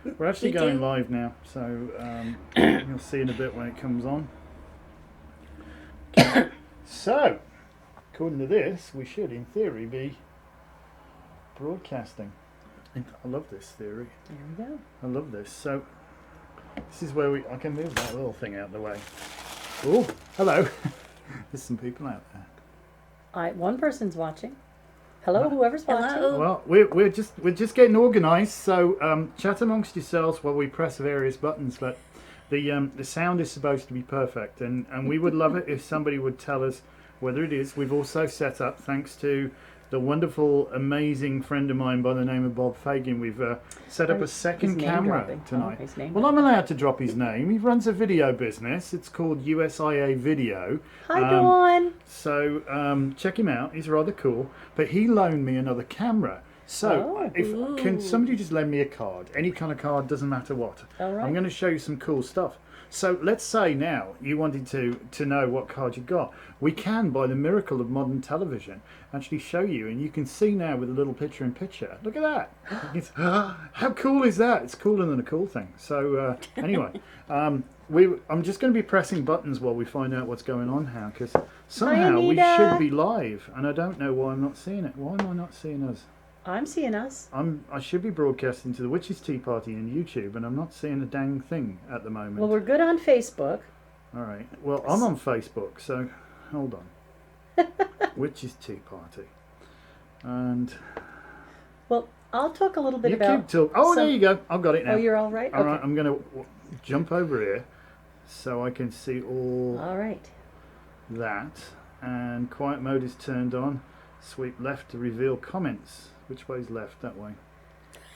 We're actually We going do. live now, so you'll see in a bit when it comes on. Okay. So, according to this, we should, in theory, be broadcasting. I love this theory. There we go. I love this. So, this is where I can move that little thing out of the way. Oh, hello. There's some people out there. One person's watching. Hello, Huh? whoever's Hello. watching. Well, we're just getting organised. So chat amongst yourselves while we press various buttons. But the sound is supposed to be perfect, and we would love it if somebody would tell us whether it is. We've also set up, thanks to the wonderful, amazing friend of mine by the name of Bob Fagan, we've set up a second He's name camera dropping. tonight. Oh, he's name Well, I'm allowed to drop his name. He runs a video business. It's called USIA Video. Hi, Dawn. So check him out. He's rather cool. But he loaned me another camera. So Oh. if can Ooh. somebody just lend me a card? Any kind of card, doesn't matter what. All right. I'm going to show you some cool stuff. So let's say now you wanted to know what card you got. We can, by the miracle of modern television, actually show you, and you can see now with a little picture-in-picture. Look at that! How cool is that? It's cooler than a cool thing. So anyway, I'm just going to be pressing buttons while we find out what's going on now, because somehow we Anita. should be live, and I don't know why I'm not seeing it. Why am I not seeing us? I'm seeing us. I should be broadcasting to the Witches Tea Party in YouTube, and I'm not seeing a dang thing at the moment. Well, we're good on Facebook. All right. Well, I'm on Facebook, so hold on. Witches Tea Party, and Well, I'll talk a little bit you about. keep talk. Oh, some- there you go. I've got it now. Oh, you're all right. All right. Okay. I'm going to jump over here so I can see all All right. that. And quiet mode is turned on. Sweep left to reveal comments. Which way's left? That way.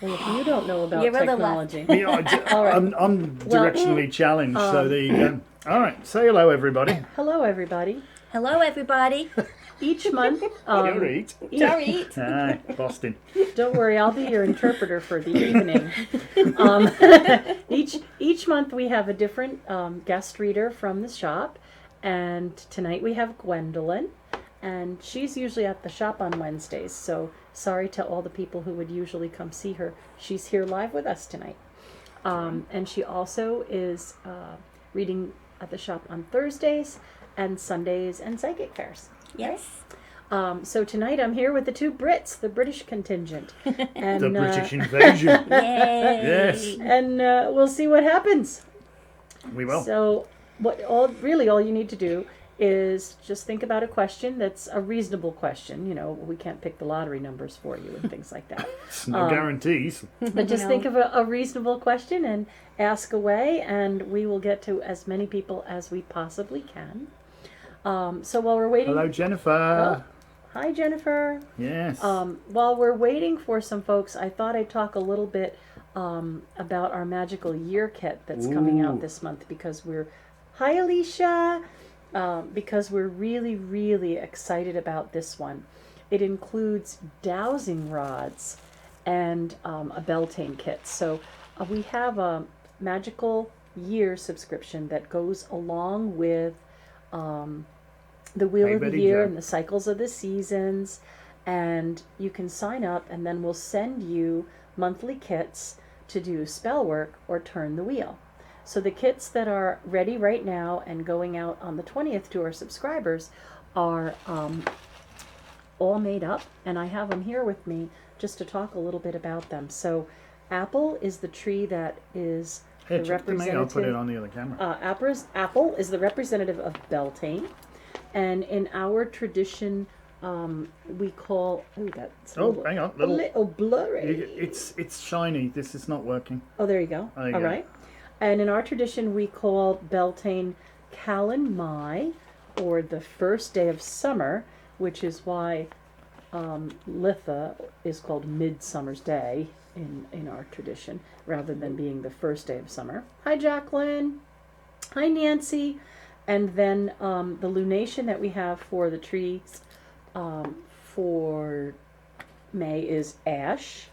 Well, if you don't know about You're on the left. technology, Yeah, All right. I'm Well, directionally challenged, so there you go. All right, say hello, everybody. hello everybody. Hello, everybody. Each month, You're eat. Dorit. Hi, Boston. don't worry, I'll be your interpreter for the evening. Um, each month we have a different guest reader from the shop, and tonight we have Gwendolyn, and she's usually at the shop on Wednesdays. So sorry to all the people who would usually come see her. She's here live with us tonight, and she also is reading at the shop on Thursdays and Sundays and psychic fairs. Yes. So tonight I'm here with the two Brits, the British contingent, and The British invasion. Yay. Yes. and we'll see what happens. We will. So all you need to do is just think about a question that's a reasonable question. You know, we can't pick the lottery numbers for you and things like that. It's no guarantees. But just No. think of a reasonable question and ask away, and we will get to as many people as we possibly can. So while we're waiting, Hello, Jennifer. hi Jennifer. Yes. While we're waiting for some folks, I thought I'd talk a little bit about our magical year kit that's coming out Ooh. this month, because hi Alicia, because we're really, really excited about this one. It includes dowsing rods and a Beltane kit. So we have a magical year subscription that goes along with the Wheel Hey, of the Betty Year Jo. and the cycles of the seasons, and you can sign up, and then we'll send you monthly kits to do spell work or turn the wheel. So the kits that are ready right now and going out on the 20th to our subscribers are all made up, and I have them here with me just to talk a little bit about them. So apple is the tree that is Here, the check to me. I'll put it representative. on the other camera. Apple is the representative of Beltane, and in our tradition, we call that's a Oh, little, hang on. a little blurry. It's shiny. This is not working. Oh, there you go. There you All go. right. And in our tradition, we call Beltane Callan Mai, or the first day of summer, which is why Litha is called Midsummer's Day in our tradition, rather than being the first day of summer. Hi, Jacqueline. Hi, Nancy. And then the lunation that we have for the trees for May is ash,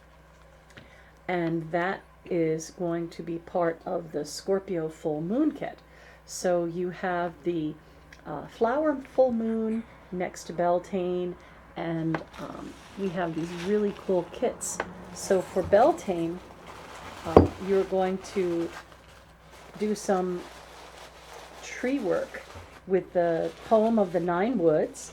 and that is going to be part of the Scorpio full moon kit. So you have the flower full moon next to Beltane, and we have these really cool kits. So for Beltane, you're going to do some tree work with the poem of the Nine Woods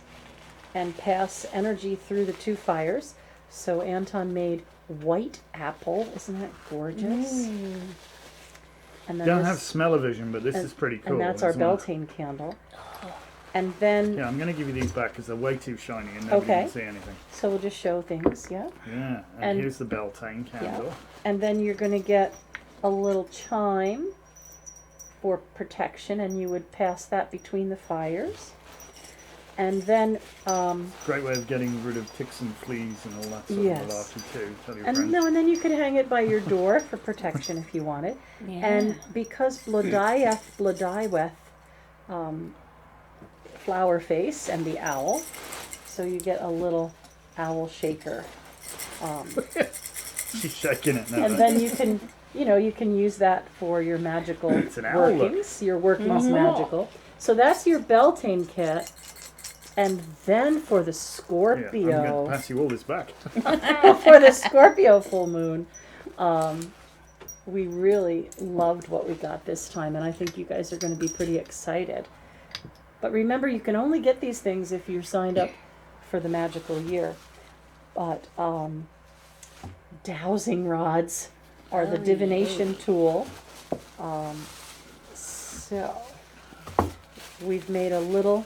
and pass energy through the two fires. So Anton made white apple. Isn't that gorgeous? And then Don't this- have smell-o-vision, but this is pretty cool. and that's our isn't it? Beltane candle. And then, Yeah, I'm going to give you these back because they're way too shiny and nobody Okay. can see anything. so we'll just show things, yeah. Yeah, and And- here's the Beltane candle. And then you're going to get a little chime for protection, and you would pass that between the fires. And then, Great way of getting rid of ticks and fleas and all that sort Yes. of malarkey too. Tell your and friends. no, and then you could hang it by your door for protection if you wanted. Yeah. And because Blodaiweth, flower face and the owl, so you get a little owl shaker. She's shaking it now. And then you can, you can use that for your magical It's an owl look. workings. Your workings Mhm. magical. So that's your Beltane kit. And then for the Yeah, I'm Scorpio, going to pass you all this back. for the Scorpio full moon, we really loved what we got this time, and I think you guys are going to be pretty excited. But remember, you can only get these things if you're signed up for the magical year. But dowsing rods are the Oh, divination tool. So we've made a little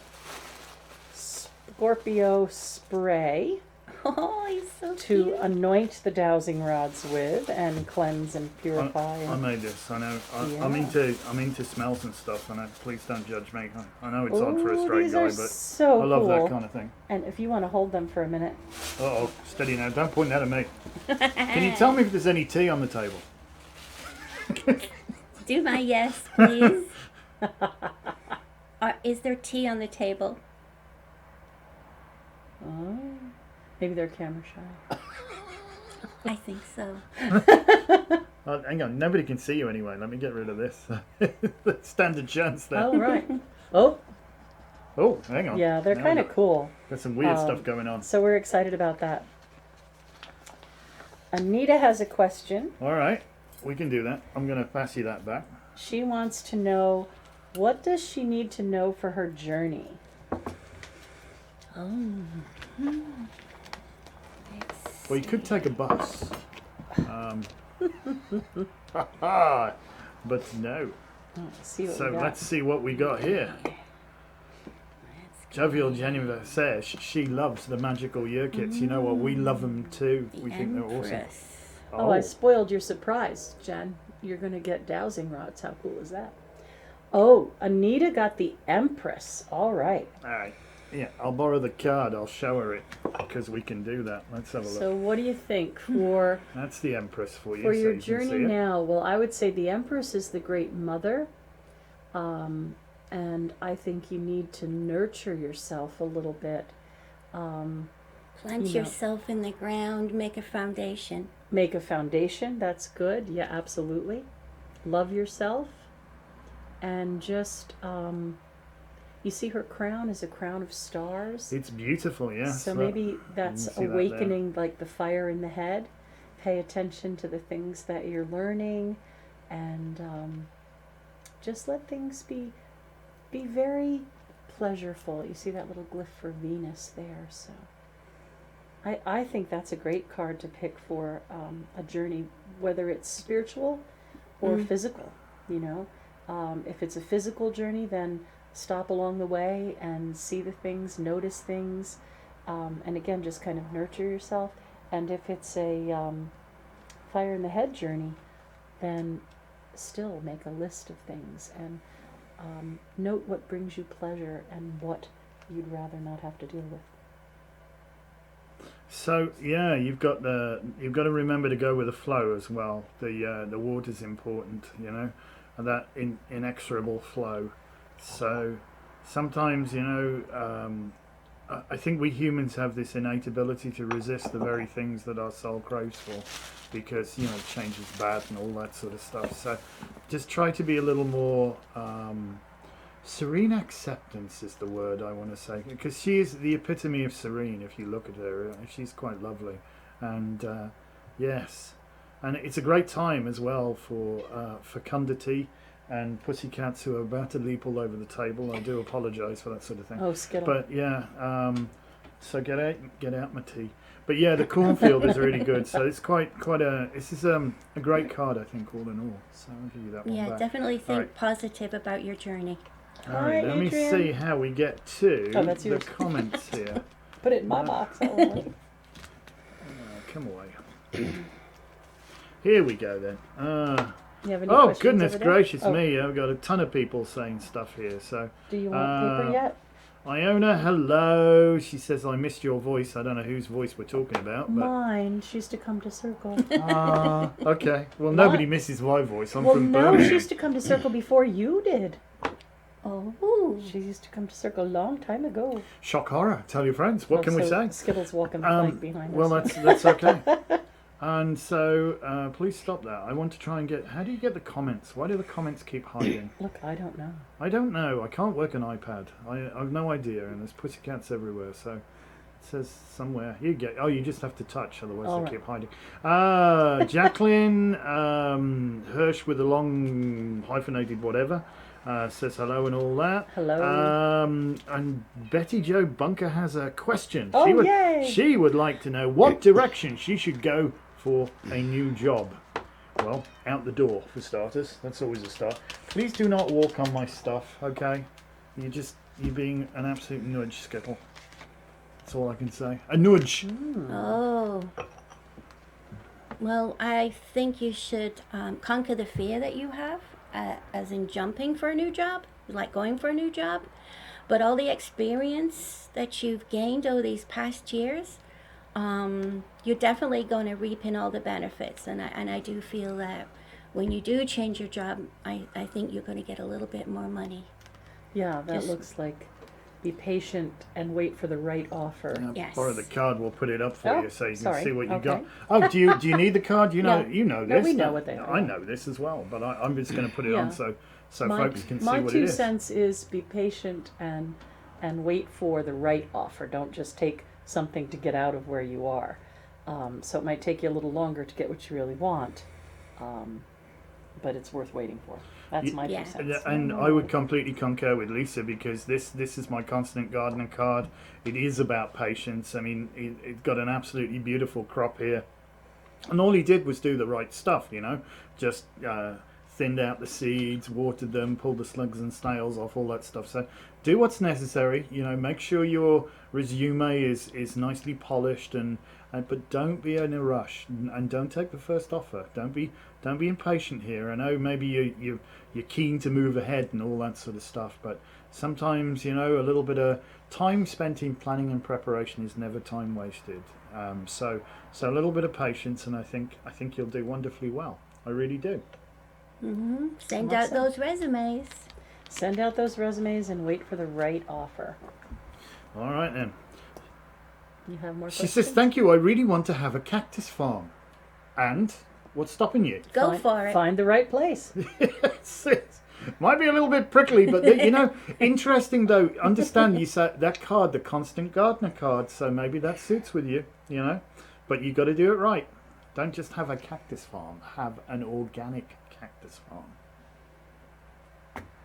Scorpio spray Oh, he's so to cute. anoint the dowsing rods with and cleanse and purify. I and, made this. I know. Yeah. I'm into smells and stuff. And please don't judge me. I know it's odd for a Ooh, straight these guy, are but so I love cool. that kind of thing. And if you want to hold them for a minute, Oh, steady now. Don't point that at me. Can you tell me if there's any tea on the table? Do my yes, please. Is there tea on the table? oh, maybe they're camera shy. I think so. Hang on. Nobody can see you anyway. Let me get rid of this. Standard chance there. Oh right. Oh Oh, hang on. yeah, they're Now kind we've of cool. got some weird Um, stuff going on. So we're excited about that. Anita has a question. All right. We can do that. I'm going to pass you that back. She wants to know, what does she need to know for her journey? Oh. Well, you could take a bus. But no. Let's see what So we got. let's see what we got here. Jovial Jennifer says she loves the magical year kits. You know what? We love them too. The We think they're awesome. Empress. Oh, I spoiled your surprise, Jen. You're going to get dowsing rods. How cool is that? Oh, Anita got the Empress. All right. All right. Yeah, I'll borrow the card. I'll show her it because we can do that. Let's have a look. So what do you think for That's the Empress for you. for so your you can journey see it. now? Well, I would say the Empress is the Great Mother. And I think you need to nurture yourself a little bit. Plant You know. yourself in the ground, make a foundation. Make a foundation. That's good. Yeah, absolutely. Love yourself. And just, you see her crown is a crown of stars. It's beautiful, yeah. So maybe that's see that there. awakening like the fire in the head. Pay attention to the things that you're learning, and just let things be very pleasureful. You see that little glyph for Venus there, so I think that's a great card to pick for a journey, whether it's spiritual or physical. You know, if it's a physical journey, then stop along the way and see the things, notice things, and again, just kind of nurture yourself. And if it's a fire in the head journey, then still make a list of things and note what brings you pleasure and what you'd rather not have to deal with. So yeah, you've got to remember to go with the flow as well. The water's important, you know, and that inexorable flow. So sometimes, you know, I think we humans have this innate ability to resist the very things that our soul craves for, because, you know, change is bad and all that sort of stuff. So just try to be a little more serene. Acceptance is the word I want to say, because she is the epitome of serene. If you look at her, she's quite lovely, and yes, and it's a great time as well for fecundity and pussycats who are about to leap all over the table. I do apologise for that sort of thing. Oh, Skittle. But yeah, so get out my tea. But yeah, the cornfield is really good. So it's quite a. This is a great card, I think, all in all. So I'll give you that one Yeah, back. definitely think Right. positive about your journey. All All right, right, let me Adrian. see how we get to Oh, that's the yours. comments here. Put it in my box. Oh, Come away. Here we go then. you have any Oh questions goodness over there? gracious Oh, me! I've got a ton of people saying stuff here. So Do you want paper yet? Iona, hello. She says I missed your voice. I don't know whose voice we're talking about, but Mine. She used to come to Circle. okay. Well, nobody What? misses my voice. I'm Well, from no, Birmingham. she used to come to Circle before you did. Oh, She used to come to Circle a long time ago. Shock horror. Tell your friends. What Oh, can we so say? Skittles walking the plank behind Well, us. that's okay. And so, please stop that. I want to try and get. How do you get the comments? Why do the comments keep hiding? Look, I don't know. I don't know. I can't work an iPad. I've no idea. And there's pussycats everywhere. So it says somewhere. You get. Oh, you just have to touch. Otherwise, All they right. keep hiding. Jacqueline Hirsch with a long hyphenated whatever. Says hello and all that. Hello. And Betty Jo Bunker has a question. Oh, would, yay. She would like to know what direction she should go for a new job. Well, out the door for starters. That's always a start. Please do not walk on my stuff, okay? You're being an absolute nudge, Skittle. That's all I can say. A nudge. oh. Well, I think you should conquer the fear that you have, as in jumping for a new job, like going for a new job. But all the experience that you've gained over these past years, you're definitely going to reap in all the benefits. And I do feel that when you do change your job, I think you're going to get a little bit more money. Yeah, that Just- looks like be patient and wait for the right offer. I'll Yes. borrow the card. We'll put it up for Oh, you so you can sorry. see what you Okay. got. Oh, do you need the card? You know No. you know No, this. we know what they are. I know this as well, but I'm just going to put it Yeah. on so my folks can see my what two it is. cents is be patient and wait for the right offer. Don't just take something to get out of where you are. So it might take you a little longer to get what you really want, but it's worth waiting for. That's my Yeah. 2 cents. And I would completely concur with Lisa because this is my constant gardener card. It is about patience. I mean, it's got an absolutely beautiful crop here, and all he did was do the right stuff. You know, just thinned out the seeds, watered them, pulled the slugs and snails off, all that stuff. So do what's necessary. You know, make sure your resume is nicely polished but don't be in a rush and don't take the first offer. Don't be impatient here. I know maybe you're keen to move ahead and all that sort of stuff, but sometimes, you know, a little bit of time spent in planning and preparation is never time wasted. So a little bit of patience, and I think you'll do wonderfully well. I really do. Send Awesome. out those resumes. Send out those resumes and wait for the right offer. All right then. You have more She questions? says, "Thank you. I really want to have a cactus farm." And what's stopping you? Go Find- for it. Find the right place. It might be a little bit prickly, but you know, interesting though. Understand you said that card, the constant gardener card, so maybe that suits with you, you know. But you got to do it right. Don't just have a cactus farm. Have an organic cactus farm.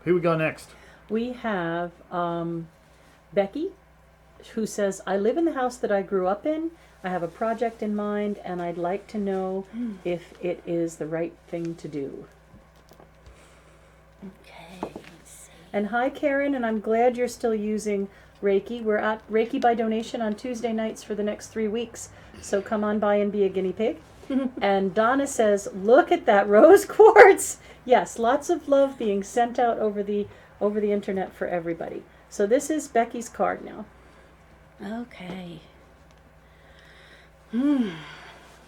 Who we got next? We have Becky, who says, I live in the house that I grew up in. I have a project in mind, and I'd like to know if it is the right thing to do. Okay, let's see. And hi, Karen, and I'm glad you're still using Reiki. We're at Reiki by donation on Tuesday nights for the next 3 weeks, so come on by and be a guinea pig. And Donna says, look at that rose quartz. Yes, lots of love being sent out over the internet for everybody. So this is Becky's card now. Okay.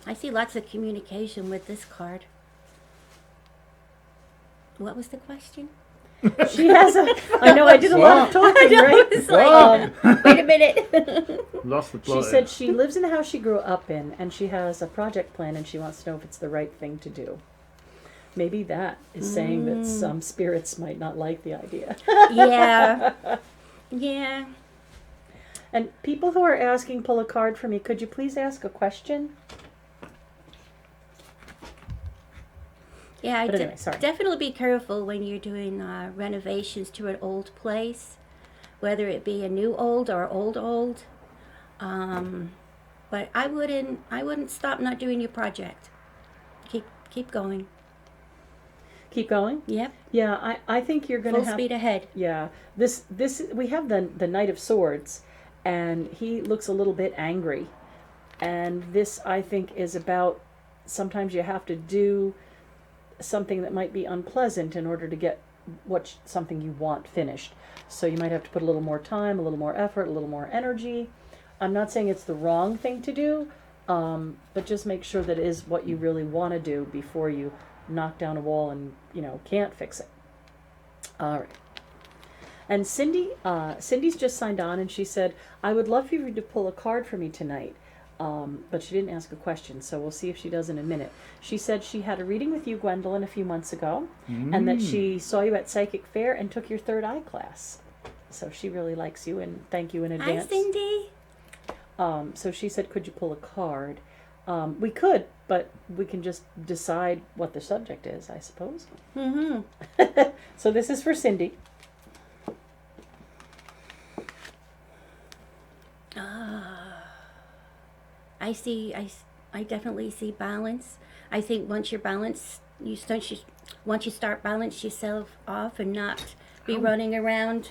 I see lots of communication with this card. What was the question? She has a. I know I did a lot of talking, right? It's like, wait a minute. Lost the plot. She said she lives in the house she grew up in, and she has a project plan, and she wants to know if it's the right thing to do. Maybe that is saying that some spirits might not like the idea. Yeah. Yeah. And people who are asking, pull a card for me. Could you please ask a question? Yeah, But anyway, sorry. definitely be careful when you're doing renovations to an old place, whether it be a new old or old. But I wouldn't stop not doing your project. Keep going. Keep going. Yep. Yeah, I think you're gonna Full have. speed ahead. Yeah, this we have the Knight of Swords, and he looks a little bit angry, and this I think is about sometimes you have to do something that might be unpleasant in order to get something you want finished. So you might have to put a little more time, a little more effort, a little more energy. I'm not saying it's the wrong thing to do, but just make sure that it is what you really want to do before you knock down a wall and can't fix it. All right. And Cindy's just signed on, and she said, I would love for you to pull a card for me tonight. But she didn't ask a question, so we'll see if she does in a minute. She said she had a reading with you, Gwendolyn, a few months ago, and that she saw you at Psychic Fair and took your third eye class. So she really likes you, and thank you in advance. Hi, Cindy. So she said, could you pull a card? We could, but we can just decide what the subject is, I suppose. Mm-hmm. So this is for Cindy. I definitely see balance. I think once you're balanced, once you start balance yourself off and not be running around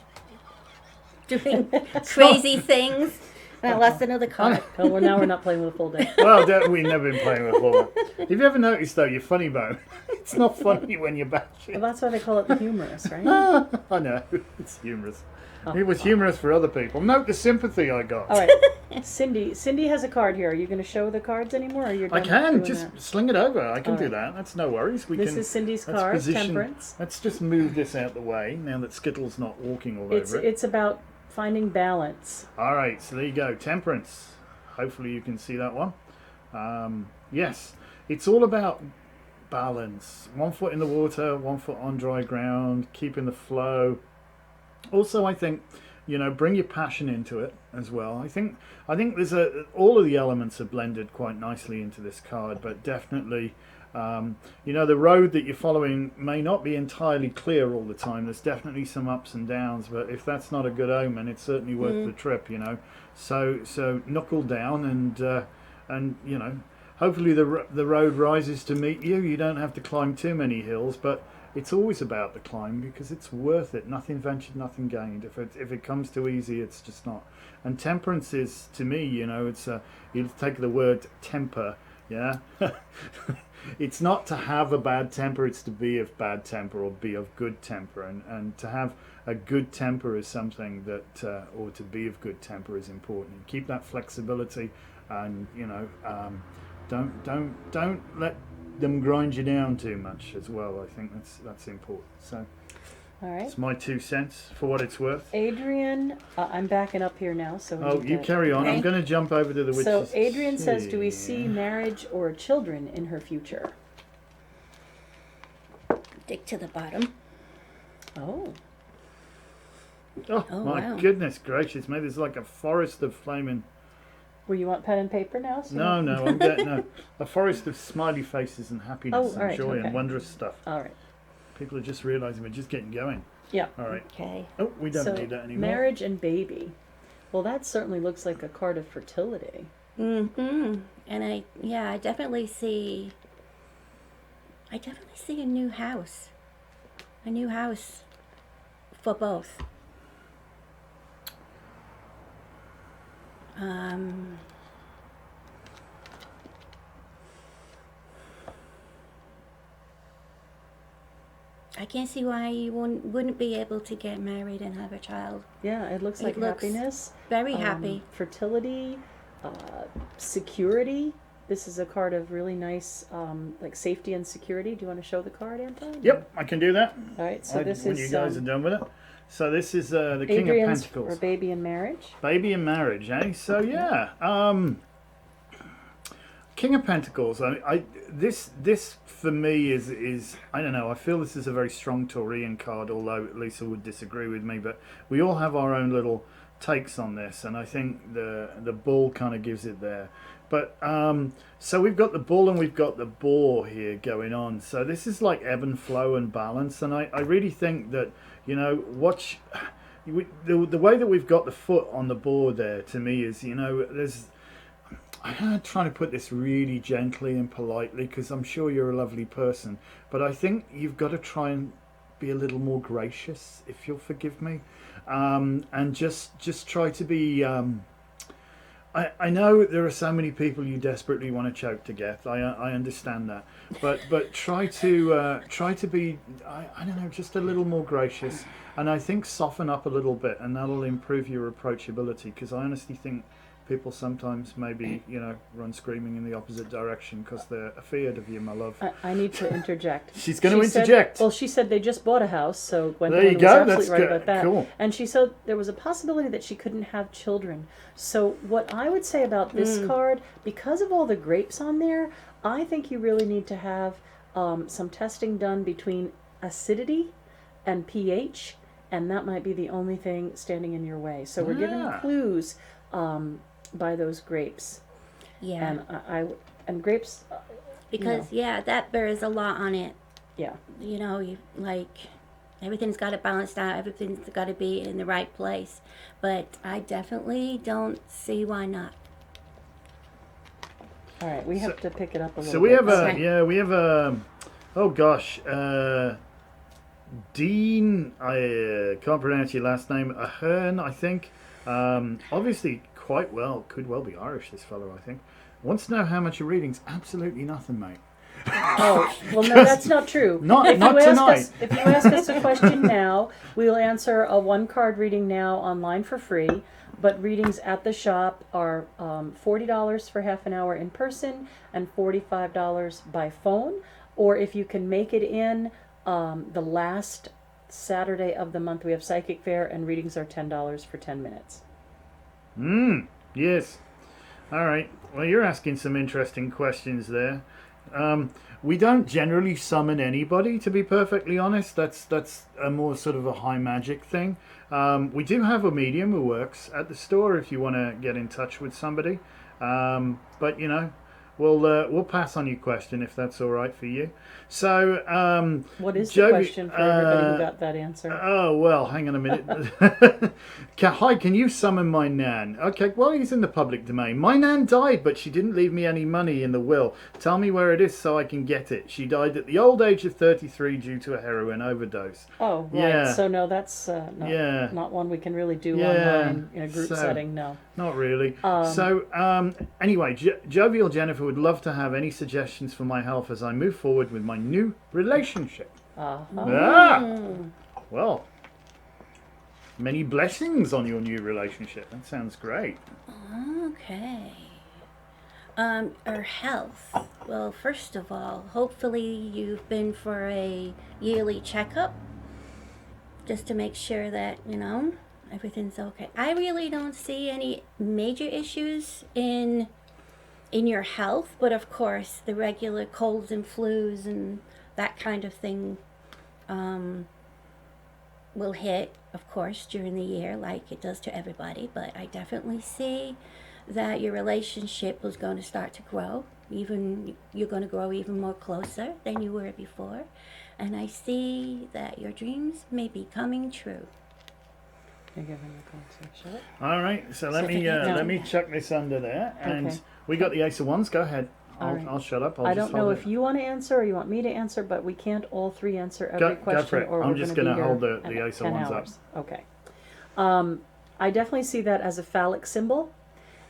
doing crazy things. And I lost another card. Oh, well, now we're not playing with a full deck. Well, we've never been playing with Laura. Have you ever noticed, though, your funny bone? It's not funny when you're Well, batshit. that's why they call it the humorous, right? I know, it's humorous. It was humorous for other people. Note the sympathy I got. All right, Cindy has a card here. Are you going to show the cards anymore? Or you're I done can, doing just that? sling it over. I can All do right. that. That's no worries. This is Cindy's card, Temperance. Let's just move this out the way now that Skittle's not walking all over it. It's about finding balance. All right, so there you go. Temperance. Hopefully you can see that one. Yes, it's all about balance. 1 foot in the water, 1 foot on dry ground, keeping the flow. Also, I think, bring your passion into it as well. I think there's all of the elements are blended quite nicely into this card, but definitely, the road that you're following may not be entirely clear all the time. There's definitely some ups and downs, but if that's not a good omen, it's certainly worth the trip. So knuckle down and hopefully the road rises to meet you. You don't have to climb too many hills, but it's always about the climb because it's worth it. Nothing ventured, nothing gained. If it comes too easy, it's just not. And temperance is, to me, it's you take the word temper, yeah. It's not to have a bad temper, it's to be of bad temper or be of good temper. And to have a good temper is something that, or to be of good temper is important. Keep that flexibility, and don't let them grind you down too much as well. I think that's important. So All right. it's my 2 cents for what it's worth. Adrian, I'm backing up here now. So we need You to- carry on. Okay. I'm going to jump over to the witches. So Adrian says, do we see marriage or children in her future? Dig to the bottom. Oh. Oh, Oh, my wow. goodness gracious! Maybe there's like a forest of flaming. Well, you want pen and paper now? So No, I'm getting a forest of smiley faces and happiness Oh, and all right, joy okay. and wondrous stuff. All right. People are just realizing we're just getting going. Yeah. All right. Okay. Oh, we don't So need that anymore. marriage and baby. Well, that certainly looks like a card of fertility. Mm-hmm. And I definitely see a new house. A new house for both. I can't see why you wouldn't be able to get married and have a child. Yeah, it looks like looks happiness. Very happy. Fertility, security. This is a card of really nice, like safety and security. Do you want to show the card, Anton? Yep, I can do that. All right. So this when is you guys are done with it. So this is the King of Adrian's Pentacles. for baby and marriage. Baby and marriage, eh? So yeah, King of Pentacles. This for me is I don't know. I feel this is a very strong Taurian card, although Lisa would disagree with me. But we all have our own little takes on this, and I think the bull kind of gives it there. But so we've got the bull and we've got the boar here going on. So this is like ebb and flow and balance. And I really think that, you know, the way that we've got the foot on the board there, to me, is, you know, I'm trying to put this really gently and politely, because I'm sure you're a lovely person, but I think you've got to try and be a little more gracious, if you'll forgive me, and just try to be. I know there are so many people you desperately want to choke to death. I understand that, but try to be, I don't know, just a little more gracious, and I think soften up a little bit, and that'll improve your approachability. Because I honestly think people sometimes maybe, you know, run screaming in the opposite direction because they're afeard of you, my love. I need to interject. She's going to She said- interject. Well, she said they just bought a house, so There Gwendolyn you was go. absolutely That's right good. about that. Cool. And she said there was a possibility that she couldn't have children. So what I would say about this card, because of all the grapes on there, I think you really need to have some testing done between acidity and pH, and that might be the only thing standing in your way. So we're given Ah. clues by those grapes, Yeah. and grapes, Because that bears a lot on it. yeah. You know, everything's got to balance out. Everything's got to be in the right place. But I definitely don't see why not. All right, we have to pick it up a little So we bit. have Okay. we have oh gosh, Dean. I can't pronounce your last name. Ahern, I think. Obviously, could well be Irish. This fellow, I think. Wants to know how much your readings. Absolutely nothing, mate. Oh, well, no, that's not true. Not If you ask tonight. if you ask us a question now, we'll answer a one-card reading now online for free. But readings at the shop are $40 for half an hour in person and $45 by phone. Or if you can make it in the last Saturday of the month, we have psychic fair, and readings are $10 for 10 minutes. Yes. All right. Well, you're asking some interesting questions there. We don't generally summon anybody, to be perfectly honest. That's a more sort of a high magic thing. We do have a medium who works at the store if you want to get in touch with somebody. But you know, we'll pass on your question if that's all right for you. So, What is Jovi, the question for everybody who got that answer? Oh, well, hang on a minute. Hi, can you summon my nan? Okay, well, he's in the public domain. My nan died, but she didn't leave me any money in the will. Tell me where it is so I can get it. She died at the old age of 33 due to a heroin overdose. Oh, right. Yeah. So no, that's Yeah. not one we can really do Yeah. online in a group So- setting. No. Not really. Anyway, Jovial Jennifer would love to have any suggestions for my health as I move forward with my new relationship. Ah, well, many blessings on your new relationship. That sounds great. Okay. Our health. Well, first of all, hopefully you've been for a yearly checkup just to make sure that, you know, everything's okay. I really don't see any major issues in your health, but of course the regular colds and flus and that kind of thing will hit, of course, during the year like it does to everybody. But I definitely see that your relationship was going to start to grow. You're going to grow even more closer than you were before. And I see that your dreams may be coming true. You're giving the conversation. All right, so let No. me chuck this under there, and Okay. we got the Ace of Wands. Go ahead. All right. I'll shut up. I just don't know hold if it. you want to answer or you want me to answer, but we can't all three answer every Go question, for it. or I'm we're just going to gonna be hold here the Ace of 10 Wands up. hours. Okay. I definitely see that as a phallic symbol,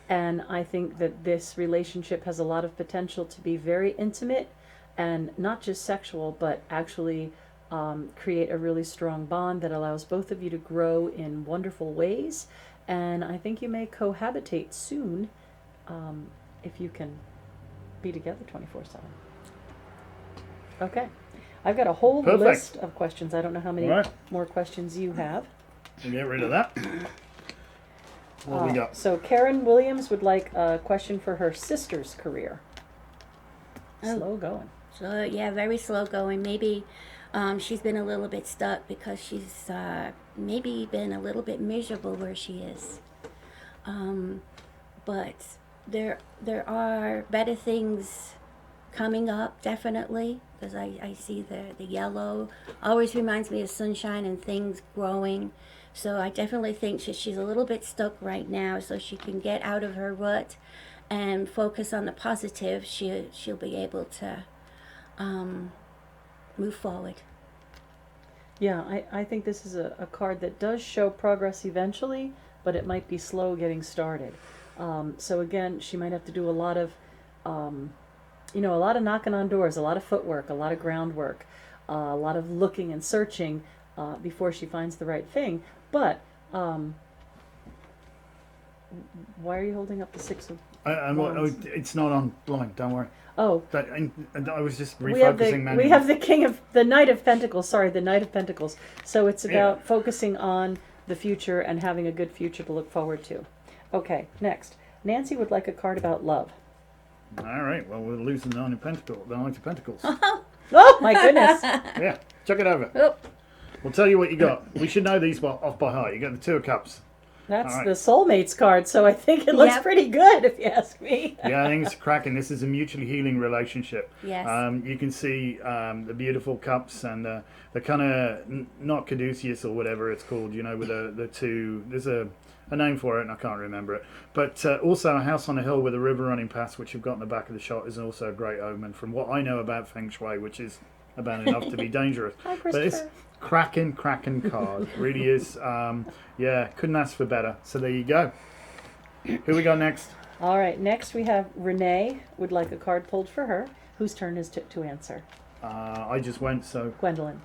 and I think that this relationship has a lot of potential to be very intimate, and not just sexual, but actually create a really strong bond that allows both of you to grow in wonderful ways. And I think you may cohabitate soon, if you can be together 24/7. Okay. I've got a whole Perfect. list of questions. I don't know how many Right. more questions you have. We'll get rid of that. What we got? So Karen Williams would like a question for her sister's career. Oh. Slow going. So yeah, very slow going. Maybe she's been a little bit stuck because she's maybe been a little bit miserable where she is. But there are better things coming up, definitely, because I see the yellow always reminds me of sunshine and things growing. So I definitely think she's a little bit stuck right now, so she can get out of her rut and focus on the positive. She'll be able to move forward. Yeah, I think this is a card that does show progress eventually, but it might be slow getting started. So again, she might have to do a lot of, a lot of knocking on doors, a lot of footwork, a lot of groundwork, a lot of looking and searching before she finds the right thing. But why are you holding up the Six of Wands? It's not online. Don't worry. Oh, And I was just we have refocusing. we have the Knight of Pentacles. Sorry, the Knight of Pentacles. So it's about focusing on the future and having a good future to look forward to. Okay, next. Nancy would like a card about love. All right. Well, we'll lose the Nine of Pentacles. The Knight of Pentacles. Oh my goodness! Yeah. Chuck it over. Oh, We'll tell you what you got. We should know these off by heart. You got the Two of Cups. That's All right. the Soulmates card, so I think it looks Yep. pretty good, if you ask me. Yeah, I think it's cracking. This is a mutually healing relationship. yes. You can see the beautiful cups and the kind of not caduceus or whatever it's called. With the two. There's a name for it, and I can't remember it. But also a house on a hill with a river running past, which you've got in the back of the shot, is also a great omen. From what I know about Feng Shui, which is about enough to be dangerous. Hi, But it's Christopher. cracking card. Really is. Yeah, couldn't ask for better. So there you go. Who we got next? All right, next we have Renee would like a card pulled for her. Whose turn is to answer? I just went, so Gwendolyn.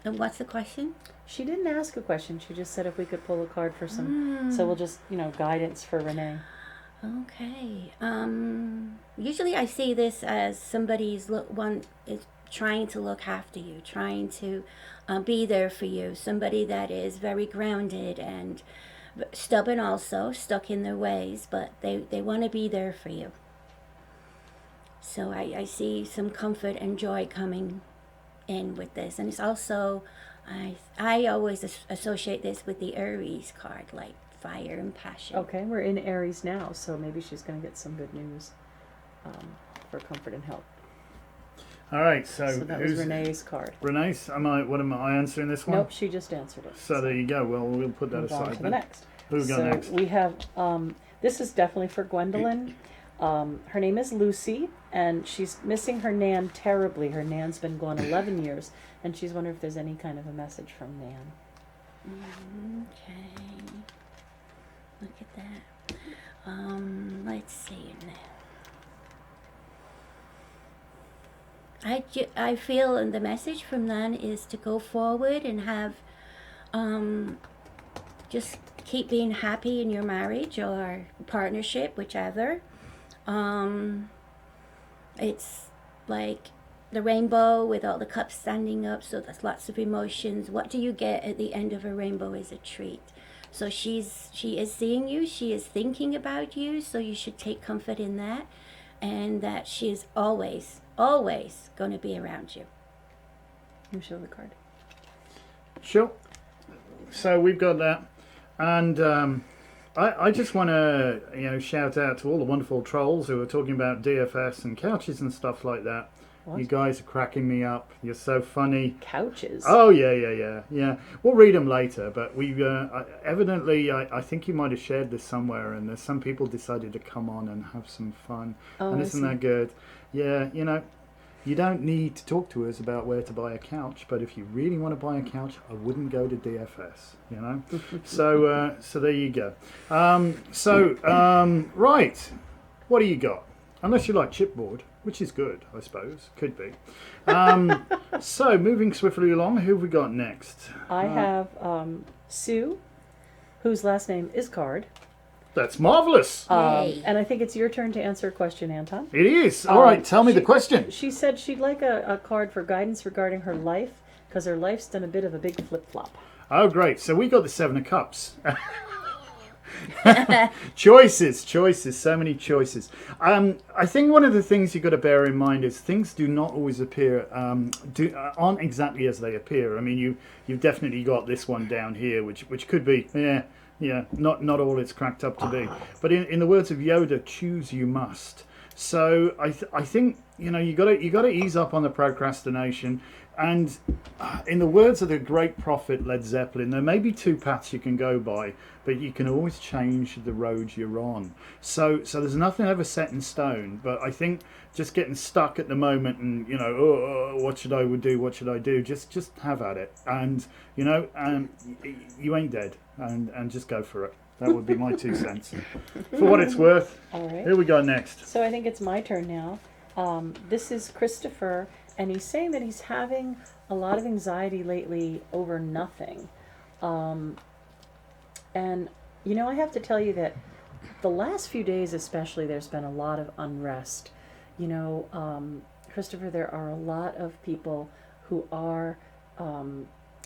And what's the question? She didn't ask a question. She just said if we could pull a card for some. So we'll just, guidance for Renee. Okay. Usually I see this as somebody's one is trying to look after you, trying to be there for you. Somebody that is very grounded and stubborn, also stuck in their ways, but they want to be there for you. So I see some comfort and joy coming in with this, and it's also I always associate this with the Aries card, like fire and passion. Okay, we're in Aries now, so maybe she's going to get some good news for comfort and help. all right. So that was Renee's card. Renee's? Am I answering this one? Nope, she just answered it. So there you go. Well, we'll put that Move on aside to the then. next. Who we got So next? we have, this is definitely for Gwendolyn. Her name is Lucy, and she's missing her Nan terribly. Her Nan's been gone 11 years, and she's wondering if there's any kind of a message from Nan. Okay. Look at that. Let's see now. I feel the message from Nan is to go forward and have just keep being happy in your marriage or partnership, whichever. It's like the rainbow with all the cups standing up, so there's lots of emotions. What do you get at the end of a rainbow is a treat. So she is seeing you, she is thinking about you, so you should take comfort in that, and that she is always going to be around you. Let me show the card. Sure. So we've got that, and I just want to shout out to all the wonderful trolls who are talking about DFS and couches and stuff like that. What? You guys are cracking me up. You're so funny. Couches. Oh yeah. We'll read them later, but we evidently I think you might have shared this somewhere, and there's some people decided to come on and have some fun. Oh, And I isn't see. that good? Yeah, you don't need to talk to us about where to buy a couch, but if you really want to buy a couch, I wouldn't go to DFS. So there you go. Right, what do you got? Unless you like chipboard, which is good, I suppose. Could be. So, moving swiftly along, who have we got next? I have Sue, whose last name is Card. That's marvellous. Yay. And I think it's your turn to answer a question, Anton. It is. All right, tell me the she- question. She said she'd like a card for guidance regarding her life, because her life's done a bit of a big flip-flop. Oh, great. So we got the Seven of Cups. Choices, so many choices. I think one of the things you've got to bear in mind is things do not always appear, aren't exactly as they appear. I mean, you've definitely got this one down here, which could be, Yeah, not all it's cracked up to be. But in the words of Yoda, choose you must. So I think you got to ease up on the procrastination. And in the words of the great prophet Led Zeppelin, there may be two paths you can go by, but you can always change the road you're on. So there's nothing ever set in stone. But I think just getting stuck at the moment and what should I do? What should I do? Just have at it, and you ain't dead, and just go for it. That would be my 2 cents. For what it's worth. All right. Here we go next. So I think it's my turn now. This is Christopher, and he's saying that he's having a lot of anxiety lately over nothing. And, I have to tell you that the last few days especially, there's been a lot of unrest. Christopher, there are a lot of people who are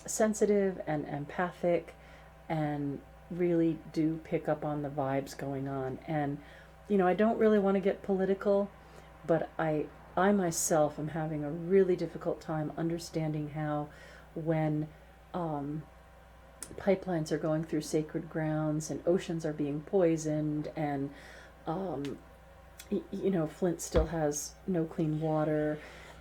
sensitive and empathic and really do pick up on the vibes going on. And, I don't really want to get political, but I myself am having a really difficult time understanding how when pipelines are going through sacred grounds and oceans are being poisoned and Flint still has no clean water,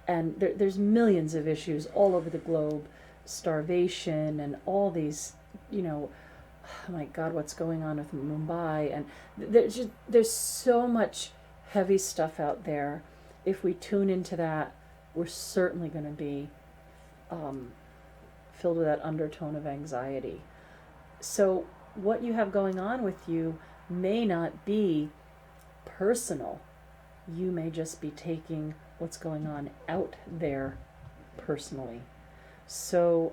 and there's millions of issues all over the globe, starvation and all these, oh my God, what's going on with Mumbai, and there's so much heavy stuff out there. If we tune into that, we're certainly going to be filled with that undertone of anxiety. So what you have going on with you may not be personal. You may just be taking what's going on out there personally. So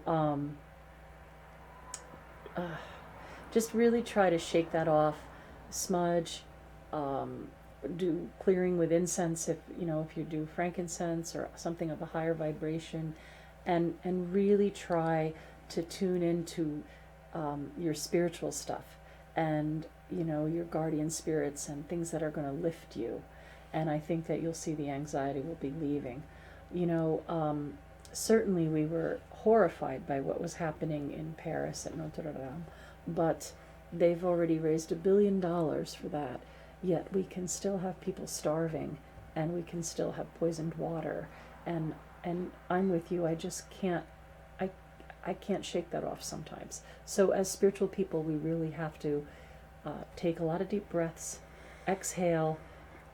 just really try to shake that off, smudge, do clearing with incense if you do frankincense or something of a higher vibration, and really try to tune into your spiritual stuff and your guardian spirits and things that are going to lift you. And I think that you'll see the anxiety will be leaving. Certainly we were horrified by what was happening in Paris at Notre Dame, but they've already raised $1 billion for that. Yet we can still have people starving, and we can still have poisoned water. And I'm with you. I just can't. I can't shake that off sometimes. So as spiritual people, we really have to take a lot of deep breaths, exhale,